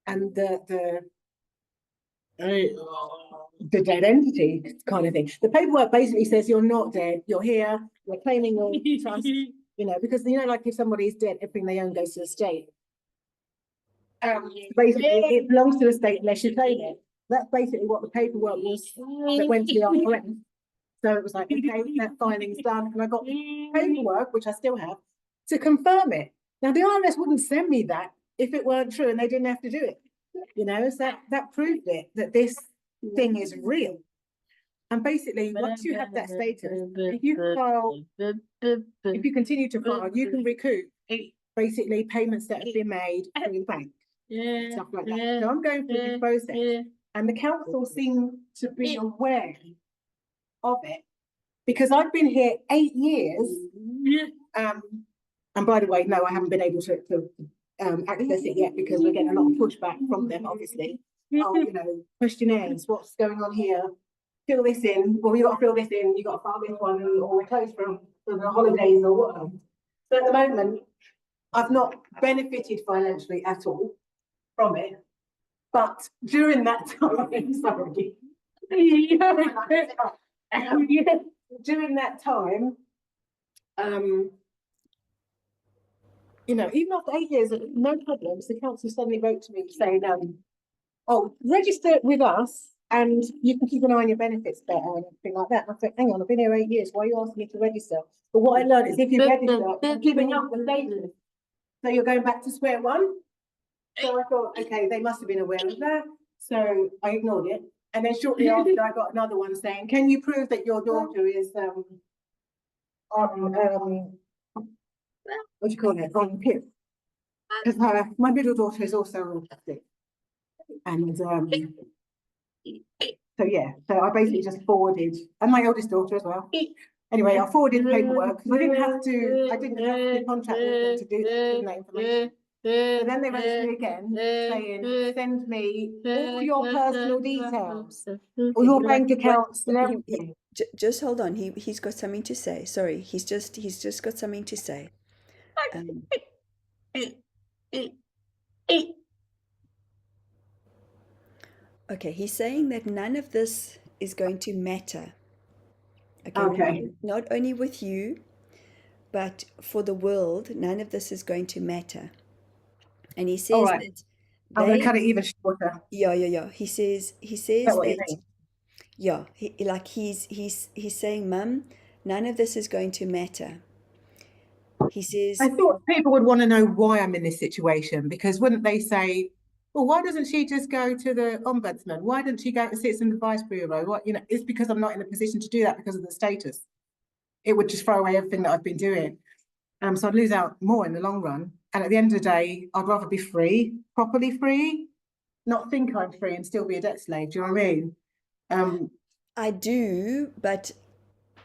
and the dead entity kind of thing. The paperwork basically says you're not dead, you're here, you're claiming your trust, you know, because you know, like if somebody's dead, everything they own goes to the state. Basically, it belongs to the state unless you claim it. That's basically what the paperwork was that went to the IRS. So it was like, okay, that filing's done, and I got paperwork, which I still have, to confirm it. Now the IRS wouldn't send me that if it weren't true and they didn't have to do it. You know, so that proved it, that this thing is real. And basically, once you have that status, if you file, if you continue to file, you can recoup basically payments that have been made through the bank, stuff like that. So I'm going through this process, and the council seem to be aware of it because I've been here 8 years. And by the way, no, I haven't been able to access it yet because we're getting a lot of pushback from them, obviously. Oh, you know, questionnaires, what's going on here? Fill this in. Well, you got to fill this in. You got to file this one, or we're closed for the holidays or whatever. So at the moment, I've not benefited financially at all from it. But during that time, sorry, during that time, you know, even after 8 years, no problems, the council suddenly wrote to me saying, oh, register with us and you can keep an eye on your benefits better and everything like that. And I said, hang on, I've been here 8 years. Why are you asking me to register? But what I learned is if you register, you're giving up the status. So you're going back to square one. So I thought, okay, they must have been aware of that. So I ignored it. And then shortly after, I got another one saying, can you prove that your daughter is on what do you call it, on PIP? Because my middle daughter is also autistic. And so yeah, so I basically just forwarded, and my eldest daughter as well. Anyway, I forwarded the paperwork because I didn't have to contract with them to do that information. So then they wrote to me again saying, send me all your personal details, all your bank accounts and everything. Just hold on. He's got something to say. Sorry, he's just got something to say. Okay, he's saying that none of this is going to matter. Okay, not only with you, but for the world, none of this is going to matter. And he says that I'm going to cut it even shorter. Yeah. He says that yeah, he's saying, Mum, none of this is going to matter. He says, I thought people would want to know why I'm in this situation, because wouldn't they say, well, why doesn't she just go to the ombudsman? Why doesn't she go to Citizen Advice Bureau? What, you know, it's because I'm not in a position to do that because of the status. It would just throw away everything that I've been doing. So I'd lose out more in the long run. And at the end of the day, I'd rather be free, properly free, not think I'm free and still be a debt slave. Do you know what I mean? I do, but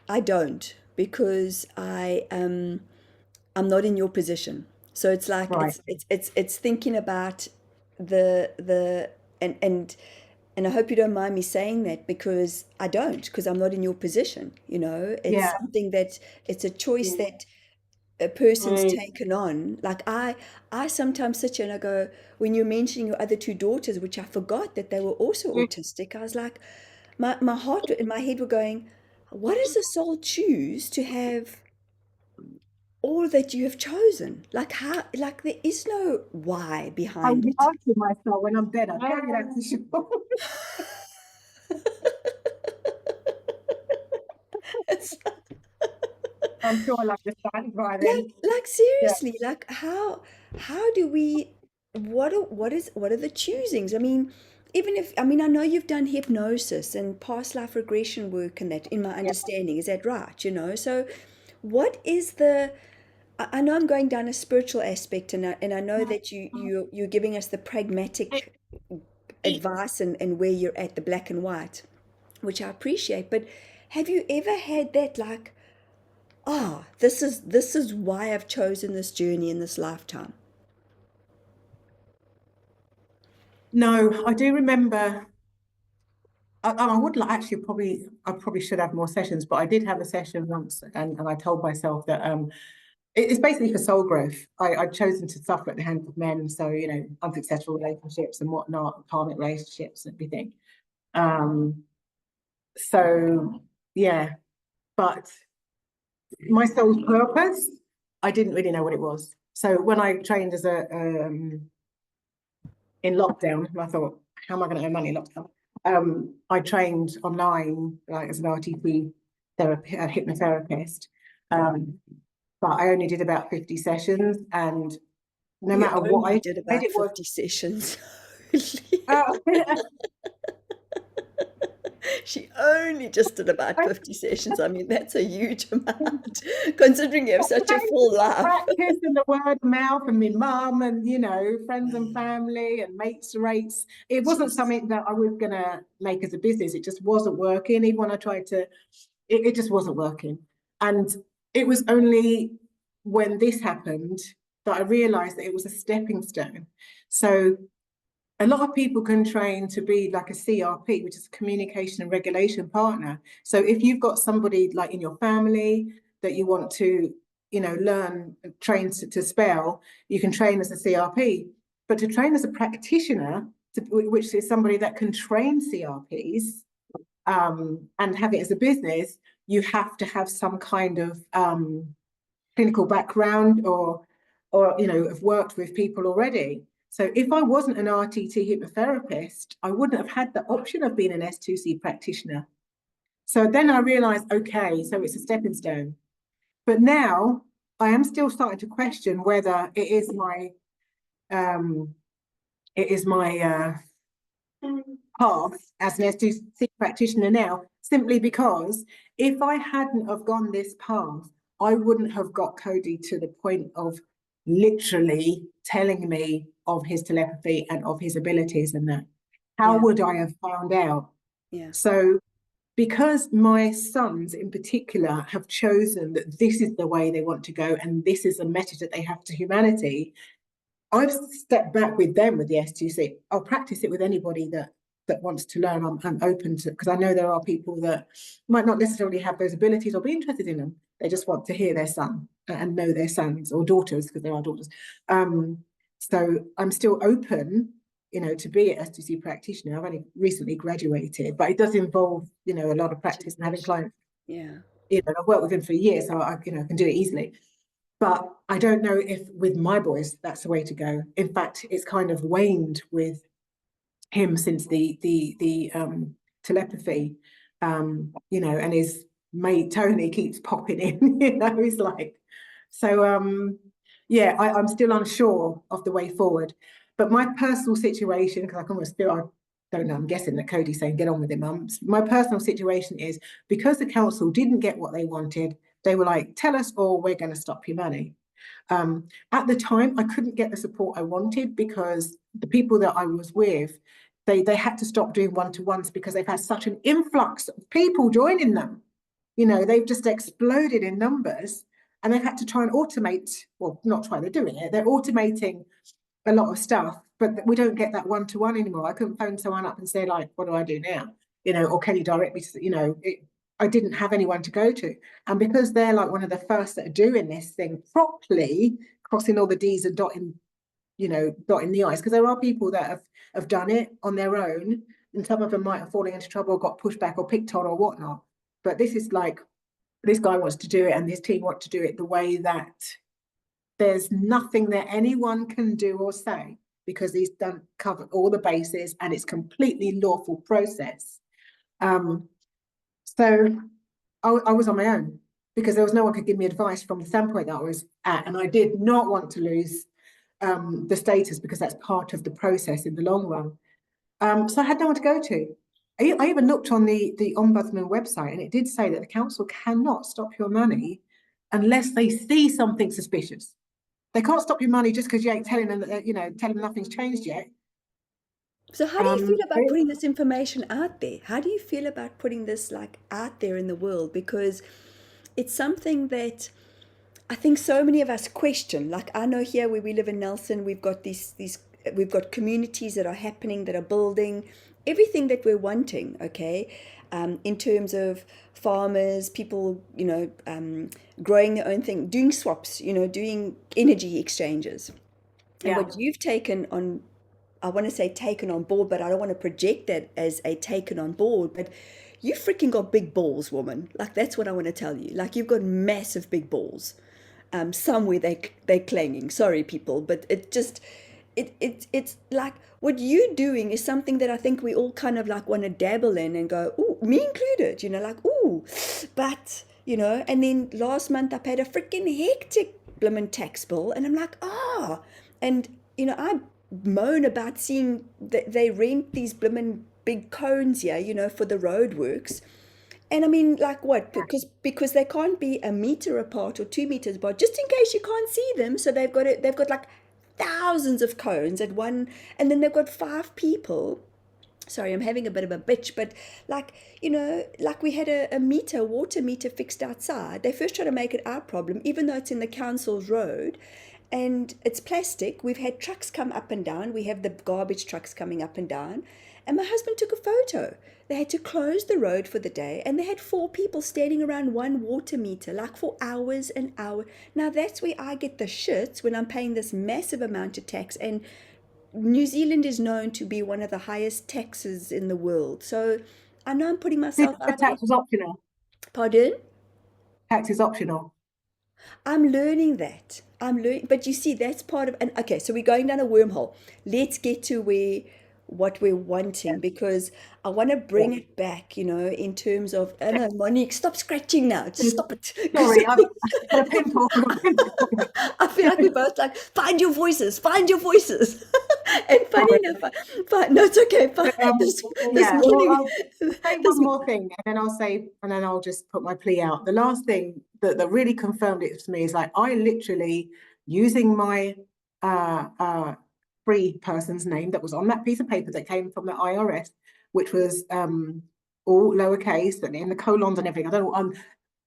I don't, because I'm not in your position. So it's like it's thinking about the and I hope you don't mind me saying that, because I don't, because I'm not in your position, you know. It's something that it's a choice that a person's taken on. Like I sometimes sit here and I go, when you're mentioning your other two daughters, which I forgot that they were also autistic, I was like, my heart and my head were going, what does the soul choose to have all that you have chosen? Like how, like there is no why behind I'll be it. asking myself when I'm dead, I'll tell you that for sure. It's I'm sure I'll understand by then. like seriously, like how do we, what are the choosings? I mean, even if, I mean, I know you've done hypnosis and past life regression work and that, in my Yeah. understanding, is that right? So what is the, I know I'm going down a spiritual aspect, and I know that you're giving us the pragmatic advice and where you're at, the black and white, which I appreciate. But have you ever had that, like, ah, this is why I've chosen this journey in this lifetime? No, I do remember. I would like actually probably I probably should have more sessions, but I did have a session once, and I told myself that it's basically for soul growth. I'd chosen to suffer at the hands of men, so unsuccessful relationships and whatnot, karmic relationships and everything. Um, so yeah, but my soul's purpose, I didn't really know what it was. So when I trained as a in lockdown, and I thought, how am I going to earn money in lockdown? I trained online, like as an RTP therapy, a hypnotherapist. Um, but I only did about 50 sessions, and no You matter what only I did did, about it was 50 sessions. uh, She only just did about 50 sessions. I mean, that's a huge amount, considering you have such a full life. practice and the word of mouth and my mum and friends and family and mates rates. It wasn't Jeez. something that I was gonna make as a business. It just wasn't working. Even when I tried to, it just wasn't working. And it was only when this happened that I realized that it was a stepping stone. So a lot of people can train to be like a CRP, which is a communication and regulation partner. So if you've got somebody like in your family that you want to, learn, train to spell, you can train as a CRP. But to train as a practitioner, which is somebody that can train CRPs and have it as a business, you have to have some kind of clinical background or have worked with people already. So if I wasn't an RTT hypnotherapist, I wouldn't have had the option of being an S2C practitioner. So then I realized, okay, so it's a stepping stone. But now I am still starting to question whether um, it is my path as an S2C practitioner now, simply because if I hadn't have gone this path, I wouldn't have got Cody to the point of literally telling me of his telepathy and of his abilities and that. How Yeah, would I have found out? yeah, So because my sons in particular have chosen that this is the way they want to go and this is a message that they have to humanity, I've stepped back with them with the S2C. I'll practice it with anybody that wants to learn. I'm open to, because I know there are people that might not necessarily have those abilities or be interested in them. They just want to hear their son and know their sons or daughters, because there are daughters. So I'm still open, to be an S2C practitioner. I've only recently graduated, but it does involve, a lot of practice and having clients. yeah. I've worked with him for years, so I can do it easily. But I don't know if with my boys that's the way to go. In fact, it's kind of waned with him since the telepathy, and his mate Tony keeps popping in. He's like, so yeah, I'm still unsure of the way forward. But my personal situation, because I can almost feel, I don't know, I'm guessing that Cody's saying, get on with it, mum. My personal situation is because the council didn't get what they wanted, they were like, tell us or we're going to stop your money. At the time, I couldn't get the support I wanted because the people that I was with, they had to stop doing one-to-ones because they've had such an influx of people joining them. They've just exploded in numbers and they've had to try and automate, well, not try, they're doing it, they're automating a lot of stuff, but we don't get that one-to-one anymore. I couldn't phone someone up and say, like, what do I do now? Or can you direct me to, I didn't have anyone to go to. And because they're like one of the first that are doing this thing properly, crossing all the D's and dotting the I's, because there are people that have done it on their own, and some of them might have fallen into trouble, or got pushed back or picked on or whatnot. But this is like, this guy wants to do it and his team want to do it the way that there's nothing that anyone can do or say because he's done covered all the bases and it's completely lawful process. So I was on my own because there was no one could give me advice from the standpoint that I was at, and I did not want to lose the status because that's part of the process in the long run. So I had no one to go to. I even looked on the Ombudsman website, and it did say that the council cannot stop your money unless they see something suspicious. They can't stop your money just because you ain't telling them that, telling them nothing's changed yet. So how do you feel about They- putting this information out there? How do you feel about putting this like out there in the world? Because it's something that I think so many of us question. Like I know here where we live in Nelson, we've got these we've got communities that are happening, that are building everything that we're wanting, okay? In terms of farmers, people, growing their own thing, doing swaps, doing energy exchanges. And yeah, what you've taken on, I want to say taken on board, but I don't want to project that as a taken on board. But you freaking got big balls, woman. Like that's what I want to tell you. Like you've got massive big balls. Somewhere they're clanging. Sorry, people, but it's like what you're doing is something that I think we all kind of like want to dabble in and go, ooh, me included. Like ooh, but And then last month I paid a freaking hectic blimmin' tax bill, and I'm like, and I moan about seeing that they rent these blimmin' big cones here, for the roadworks. And I mean, like what? Because they can't be a meter apart or 2 meters apart, just in case you can't see them. So they've got like thousands of cones at one, and then they've got 5 people. Sorry, I'm having a bit of a bitch, but like, like we had a water meter fixed outside. They first tried to make it our problem, even though it's in the council's road and it's plastic. We've had trucks come up and down. We have the garbage trucks coming up and down. And my husband took a photo. They had to close the road for the day, and they had 4 people standing around one water meter, like for hours and hours. Now that's where I get the shits when I'm paying this massive amount of tax. And New Zealand is known to be one of the highest taxes in the world. So I know I'm putting the myself out there. tax was optional. Pardon? Tax is optional. I'm learning that. I'm learning, but you see, that's part of. And okay, so we're going down a wormhole. Let's get to what we're wanting, because I want to Yeah. bring it back. In terms of. I know, Monique, stop scratching now. Just stop it. 'Cause Sorry, I've got a pimple. I've got a pimple. I feel like we're both like, find your voices, find your voices. And funny Sorry. enough, no, it's okay. But, This yeah, well, morning, I'll say this one more thing, and then I'll just put my plea out. The last thing that really confirmed it to me is like I literally using my free person's name that was on that piece of paper that came from the IRS, which was all lowercase and in the colons and everything. I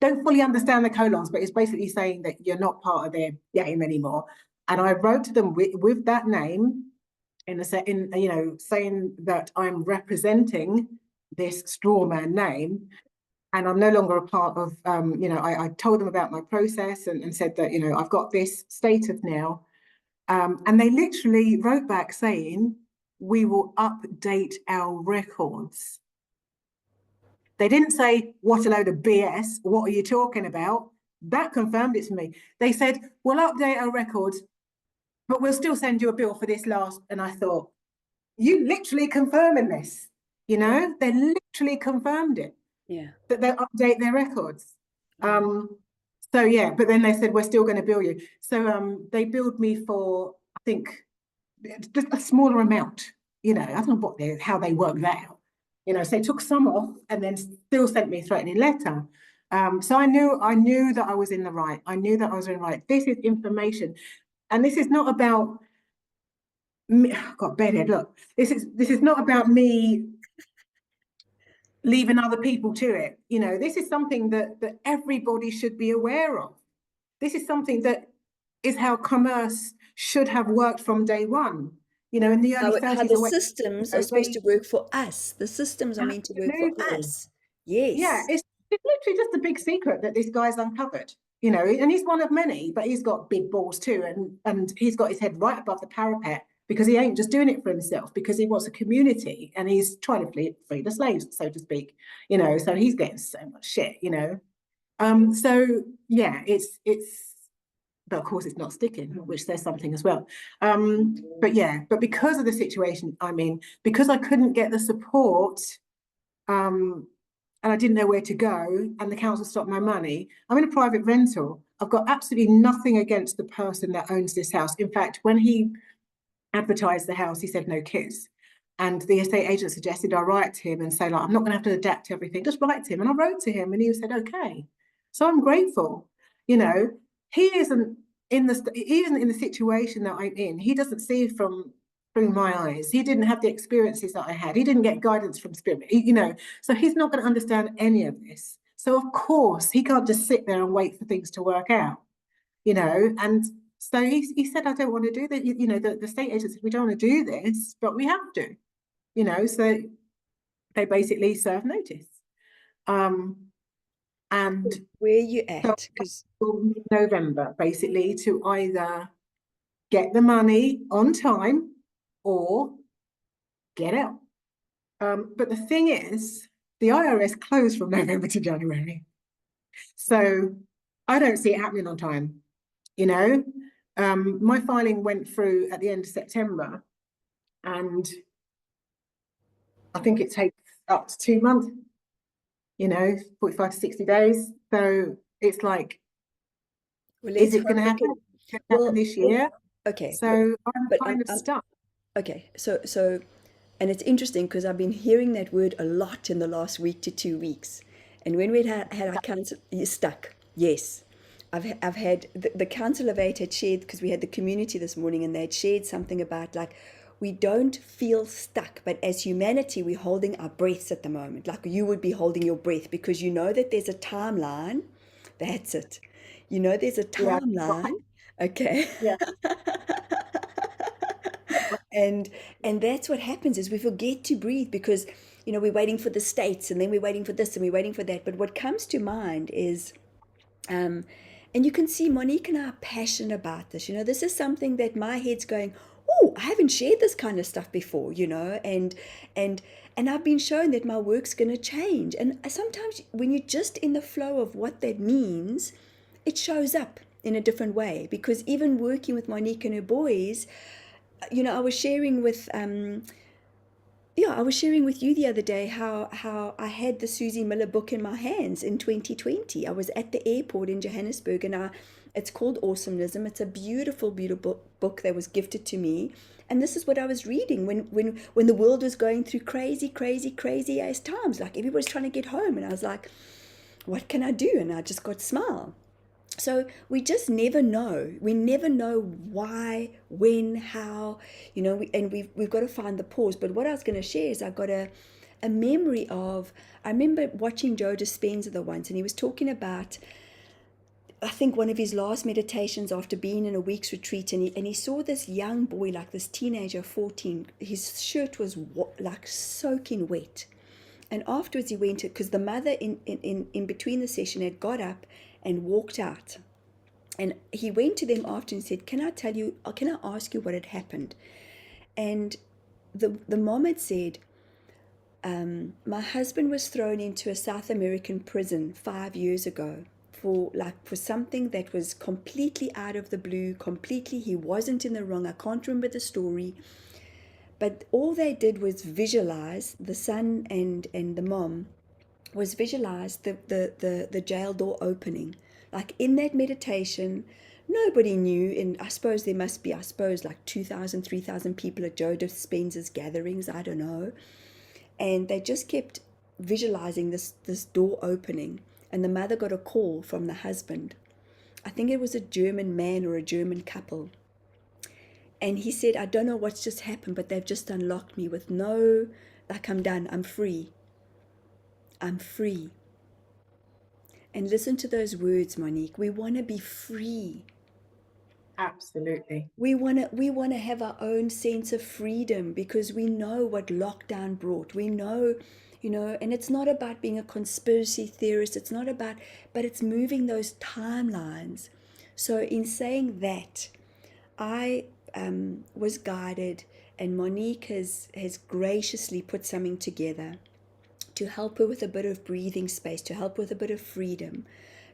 don't fully understand the colons, but it's basically saying that you're not part of their game anymore. And I wrote to them with that name saying that I'm representing this straw man name, and I'm no longer a part of, I told them about my process and said that, I've got this status now. And they literally wrote back saying, we will update our records. They didn't say, what a load of BS, what are you talking about? That confirmed it to me. They said, we'll update our records, but we'll still send you a bill for this last. And I thought, you literally confirming this, yeah, they literally confirmed it, yeah, that they'll update their records. yeah. So yeah, but then they said, we're still going to bill you. So they billed me for, I think, just a smaller amount, I don't know how they worked that out. So they took some off and then still sent me a threatening letter. So I knew that I was in the right. I knew that I was in the right. This is information. And this is not about me. I've got bedhead. Look, this is not about me leaving other people to it. This is something that everybody should be aware of. This is something that is how commerce should have worked from day one. In the early How 30s the or when, systems are supposed they to work for us. The systems are meant to work for absolutely. us. Yeah, Yes. it's literally just a big secret that this guy's uncovered. And he's one of many, but he's got big balls too, and he's got his head right above the parapet because he ain't just doing it for himself, because he wants a community and he's trying to free the slaves, so to speak. So he's getting so much shit. So yeah, it's but of course it's not sticking, which says something as well. But because of the situation I'm in, because I couldn't get the support, and I didn't know where to go, and the council stopped my money. I'm in a private rental. I've got absolutely nothing against the person that owns this house. In fact, when he advertised the house, he said no kids. And the estate agent suggested I write to him and say, like, I'm not going to have to adapt to everything, just write to him. And I wrote to him and he said, okay. So I'm grateful. You know, he isn't he isn't in the situation that I'm in. He doesn't see from through my eyes. He didn't have the experiences that I had. He didn't get guidance from spirit, you know, so he's not going to understand any of this. So of course he can't just sit there and wait for things to work out, you know. And so he said, I don't want to do that. You know, the estate agent said, we don't want to do this, but we have to, you know. So they basically serve notice. And Where you so at? Because November, basically, to either get the money on time or get out. But the thing is, the IRS closed from November to January. So I don't see it happening on time, you know. My filing went through at the end of September, and I think it takes up to 2 months, you know, 45 to 60 days. So it's like, well, is let's it going hope to it happen? can. It's going to happen Well, this year? okay, So I'm but kind of I'm stuck. okay. So, and it's interesting because I've been hearing that word a lot in the last week to 2 weeks. And when we had our council, you're stuck. Yes, I've had the Council of Eight had shared, because we had the community this morning, and they had shared something about like we don't feel stuck, but as humanity, we're holding our breaths at the moment. Like you would be holding your breath because you know that there's a timeline. That's it. You know there's a Yeah, timeline. Okay. yeah, and and that's what happens is we forget to breathe because we're waiting for the states, and then we're waiting for this and we're waiting for that. But what comes to mind is um and you can see Monique and I are passionate about this. This is something that my head's going, oh, I haven't shared this kind of stuff before, and and I've been shown that my work's going to change. And sometimes when you're just in the flow of what that means, it shows up in a different way. Because even working with Monique and her boys, I was sharing with I was sharing with you the other day how I had the Susie Miller book in my hands in 2020. I was at the airport in Johannesburg, and it's called Awesomeism. It's a beautiful, beautiful book that was gifted to me. And this is what I was reading when the world was going through crazy, crazy, crazy ass times. Like everybody's trying to get home, and I was like, what can I do? And I just got smile. So we just never know. We never know why, when, how, and we've got to find the pause. But what I was going to share is I got a memory of, I remember watching Joe Dispenza the once, and he was talking about, I think, one of his last meditations after being in a week's retreat, and he saw this young boy, like this teenager, 14. His shirt was like soaking wet. And afterwards he went, because the mother in between the session had got up and walked out. And he went to them after and said, can I ask you what had happened? And the mom had said, my husband was thrown into a South American prison 5 years ago for something that was completely out of the blue, completely, he wasn't in the wrong. I can't remember the story. But all they did was visualize, the son and the mom, was visualize the jail door opening. Like in that meditation, nobody knew, and I suppose there must be, like 2,000, 3,000 people at Joe Dispenza's gatherings, I don't know. And they just kept visualizing this door opening. And the mother got a call from the husband. I think it was a German man or a German couple. And he said, I don't know what's just happened, but they've just unlocked me with no, like, I'm done, I'm free. I'm free. And listen to those words, Monique. We want to be free. absolutely. We want to have our own sense of freedom because we know what lockdown brought. We know, and it's not about being a conspiracy theorist. It's not about, but it's moving those timelines. So in saying that, I was guided, and Monique has graciously put something together to help her with a bit of breathing space, to help with a bit of freedom.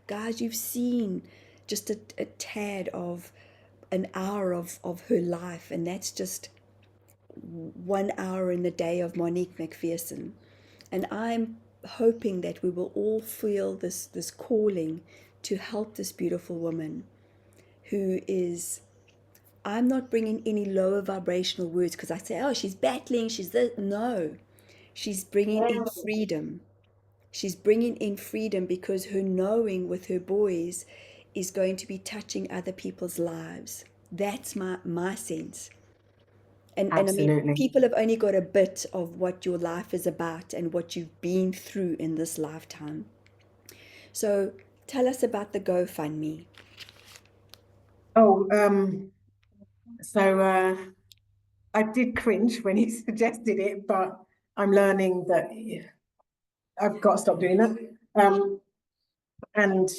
Guys, you've seen just a tad of an hour of her life, and that's just 1 hour in the day of Monique McPherson. And I'm hoping that we will all feel this calling to help this beautiful woman who is I'm not bringing any lower vibrational words because I say, oh, she's battling, she's this. No, she's bringing in freedom. She's bringing in freedom because her knowing with her boys is going to be touching other people's lives. That's my sense. And I mean, Absolutely. people have only got a bit of what your life is about and what you've been through in this lifetime. So tell us about the GoFundMe. Oh, so I did cringe when he suggested it, but I'm learning that I've got to stop doing that. And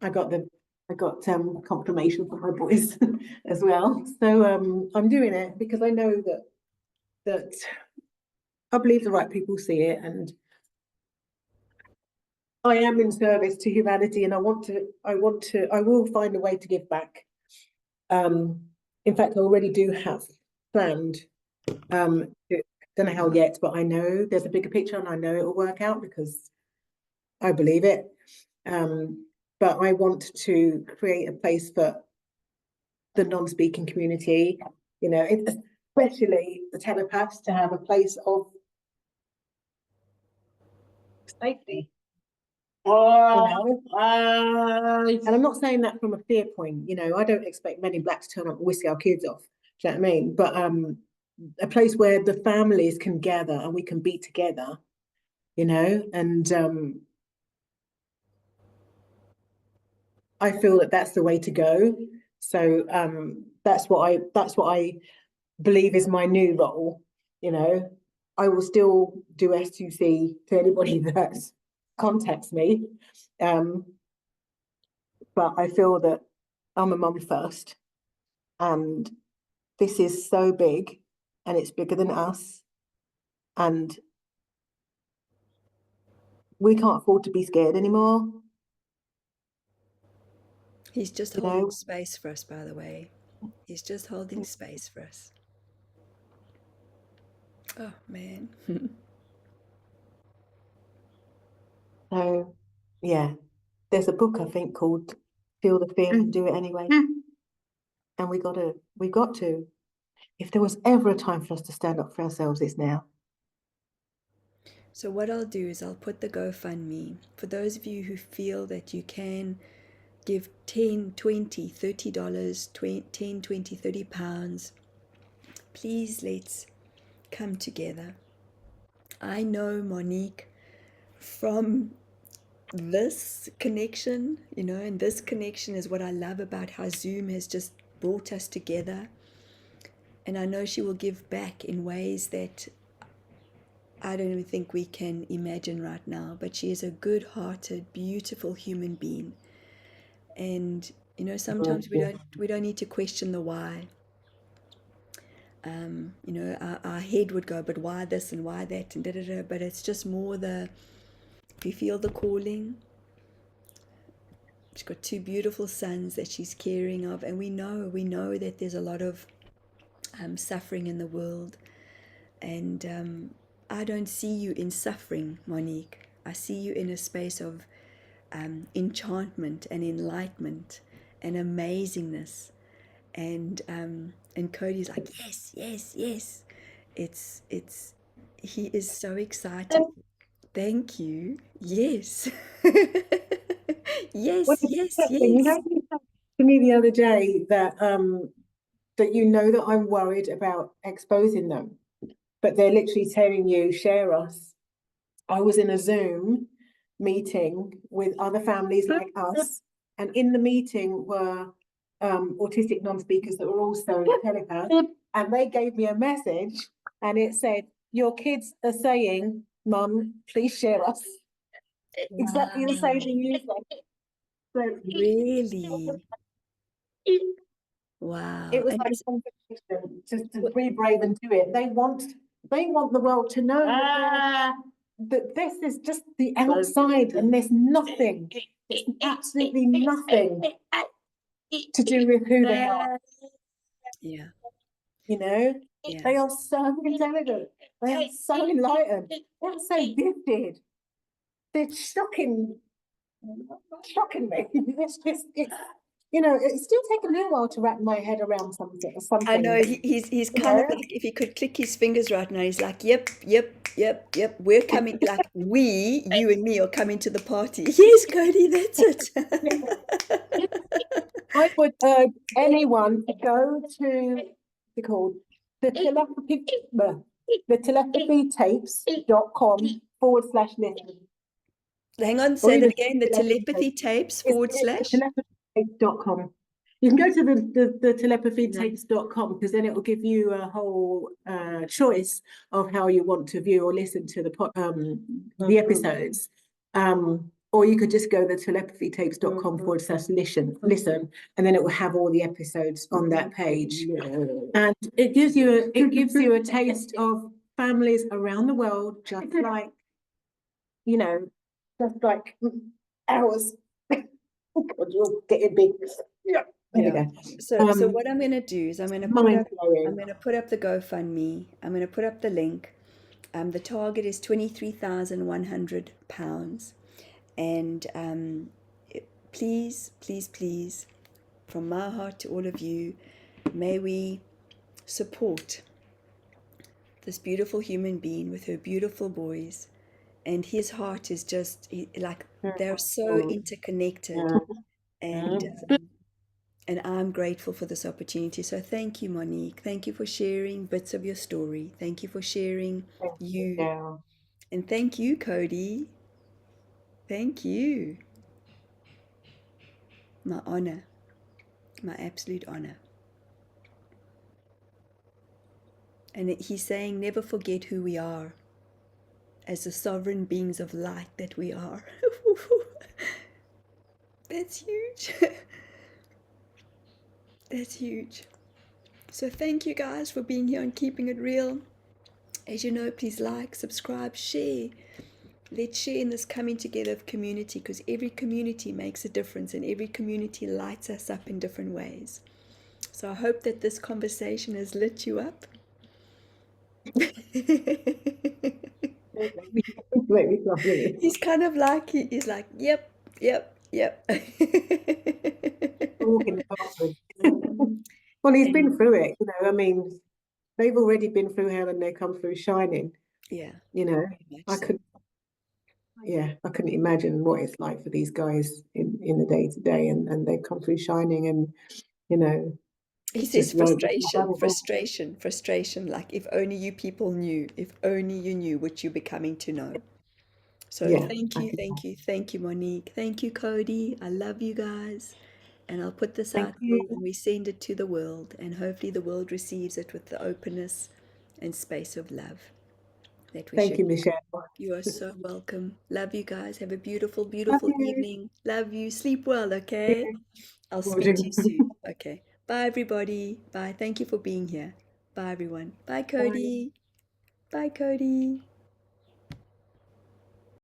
I got confirmation from my boys as well. So I'm doing it because I know that I believe the right people see it, and I am in service to humanity, and I will find a way to give back. In fact, I already do have planned. Don't know how yet, but I know there's a bigger picture, and I know it will work out because I believe it. But I want to create a place for the non-speaking community, especially the telepaths, to have a place of safety. And I'm not saying that from a fear point. I don't expect Men in Black to turn up and whisk our kids off. Do you know what I mean? But a place where the families can gather and we can be together, and I feel that that's the way to go. So that's what I believe is my new role. I will still do S2C to anybody that contacts me, but I feel that I'm a mum first, and this is so big, and it's bigger than us, and we can't afford to be scared anymore. He's just You holding know, space for us, by the way. He's just holding space for us. Oh, man. so yeah, there's a book I think called "Feel the Fear and Do It Anyway," and we got to. If there was ever a time for us to stand up for ourselves, it's now. So, what I'll do is I'll put the GoFundMe for those of you who feel that you can give 10, 20, $30, 10, 20, 30 pounds. Please let's come together. I know Monique from this connection, and this connection is what I love about how Zoom has just brought us together. And I know she will give back in ways that I don't even think we can imagine right now. But she is a good hearted, beautiful human being. And sometimes we don't need to question the why. Our head would go, but why this and why that and da da da. But it's just more if you feel the calling. She's got two beautiful sons that she's caring of, and we know that there's a lot of suffering in the world, and I don't see you in suffering, Monique. I see you in a space of enchantment and enlightenment and amazingness, and Cody's like, yes, yes, yes. It's he is so excited. Thank you. Yes. Well, Yes, it's yes, interesting. yes. You said to me the other day that that I'm worried about exposing them, but they're literally telling you, share us. I was in a Zoom meeting with other families like us, and in the meeting were autistic non-speakers that were also telepaths, and they gave me a message, and it said, "Your kids are saying, Mum, please share us." Exactly the same Wow. thing you said. So Really? Wow. it was And like is conversation, just to what, be brave and do it. They want the world to know that this is just the outside, and there's nothing, it's absolutely nothing to do with who they are. yeah, yeah. They are so intelligent, they are so enlightened, they're so gifted. They're shocking me. It's you know, it's still taken me a while to wrap my head around some I know things. he's You kind of know, like, if he could click his fingers right now, he's like, yep, yep, yep, yep. We're coming, like we, you and me, are coming to the party. Yes, Cody, that's it. I would urge anyone to go to what's it called the telepathy the telepathytapes.com/listen. Hang on, Or say that even again. The telepathy tapes it's forward the slash. telepathytapes.com. You can go to the telepathytapes.com because then it will give you a whole choice of how you want to view or listen to the episodes. Or you could just go to telepathytapes.com/listen, and then it will have all the episodes on that page. And it gives you a taste of families around the world, just like, you know, just like ours. Oh God, you're getting big. Yeah. There we Yeah. go. So what I'm gonna do is Mind I'm blowing. gonna put up the GoFundMe. I'm gonna put up the link. The target is £23,100, and please, please, please, from my heart to all of you, may we support this beautiful human being with her beautiful boys. And his heart is just like, they're so interconnected, and and I'm grateful for this opportunity. So thank you, Monique. Thank you for sharing bits of your story. Thank you for sharing you. Yeah. And thank you, Cody. Thank you. My honor, my absolute honor. And he's saying, never forget who we are as the sovereign beings of light that we are. That's huge. That's huge. So thank you guys for being here and keeping it real. As you know, please like, subscribe, share. Let's share in this coming together of community, because every community makes a difference and every community lights us up in different ways. So I hope that this conversation has lit you up. Maybe lovely. He's kind of like, he's like, yep, yep, yep. Walk in the bathroom. Well, he's been And through it, you know. I mean, they've already been through hell and they come through shining. yeah, You know, very much I so. could, yeah, I couldn't imagine what it's like for these guys in the day to day, and they've come through shining, and you know, He it's says just like frustration, frustration, frustration. Like, if only you people knew, if only you knew what you're becoming to know. So yeah, thank I you, can, thank you, thank you, Monique. Thank you, Cody. I love you guys. And I'll put this thank out there you, and we send it to the world. And hopefully the world receives it with the openness and space of love that we thank should. you, Michelle. You are so welcome. Love you guys. Have a beautiful, Love beautiful you. evening. Love you. Sleep well, okay? I'll speak to you soon. Okay. Bye, everybody. Bye. Thank you for being here. Bye, everyone. Bye, Bye. Cody. Bye, Cody.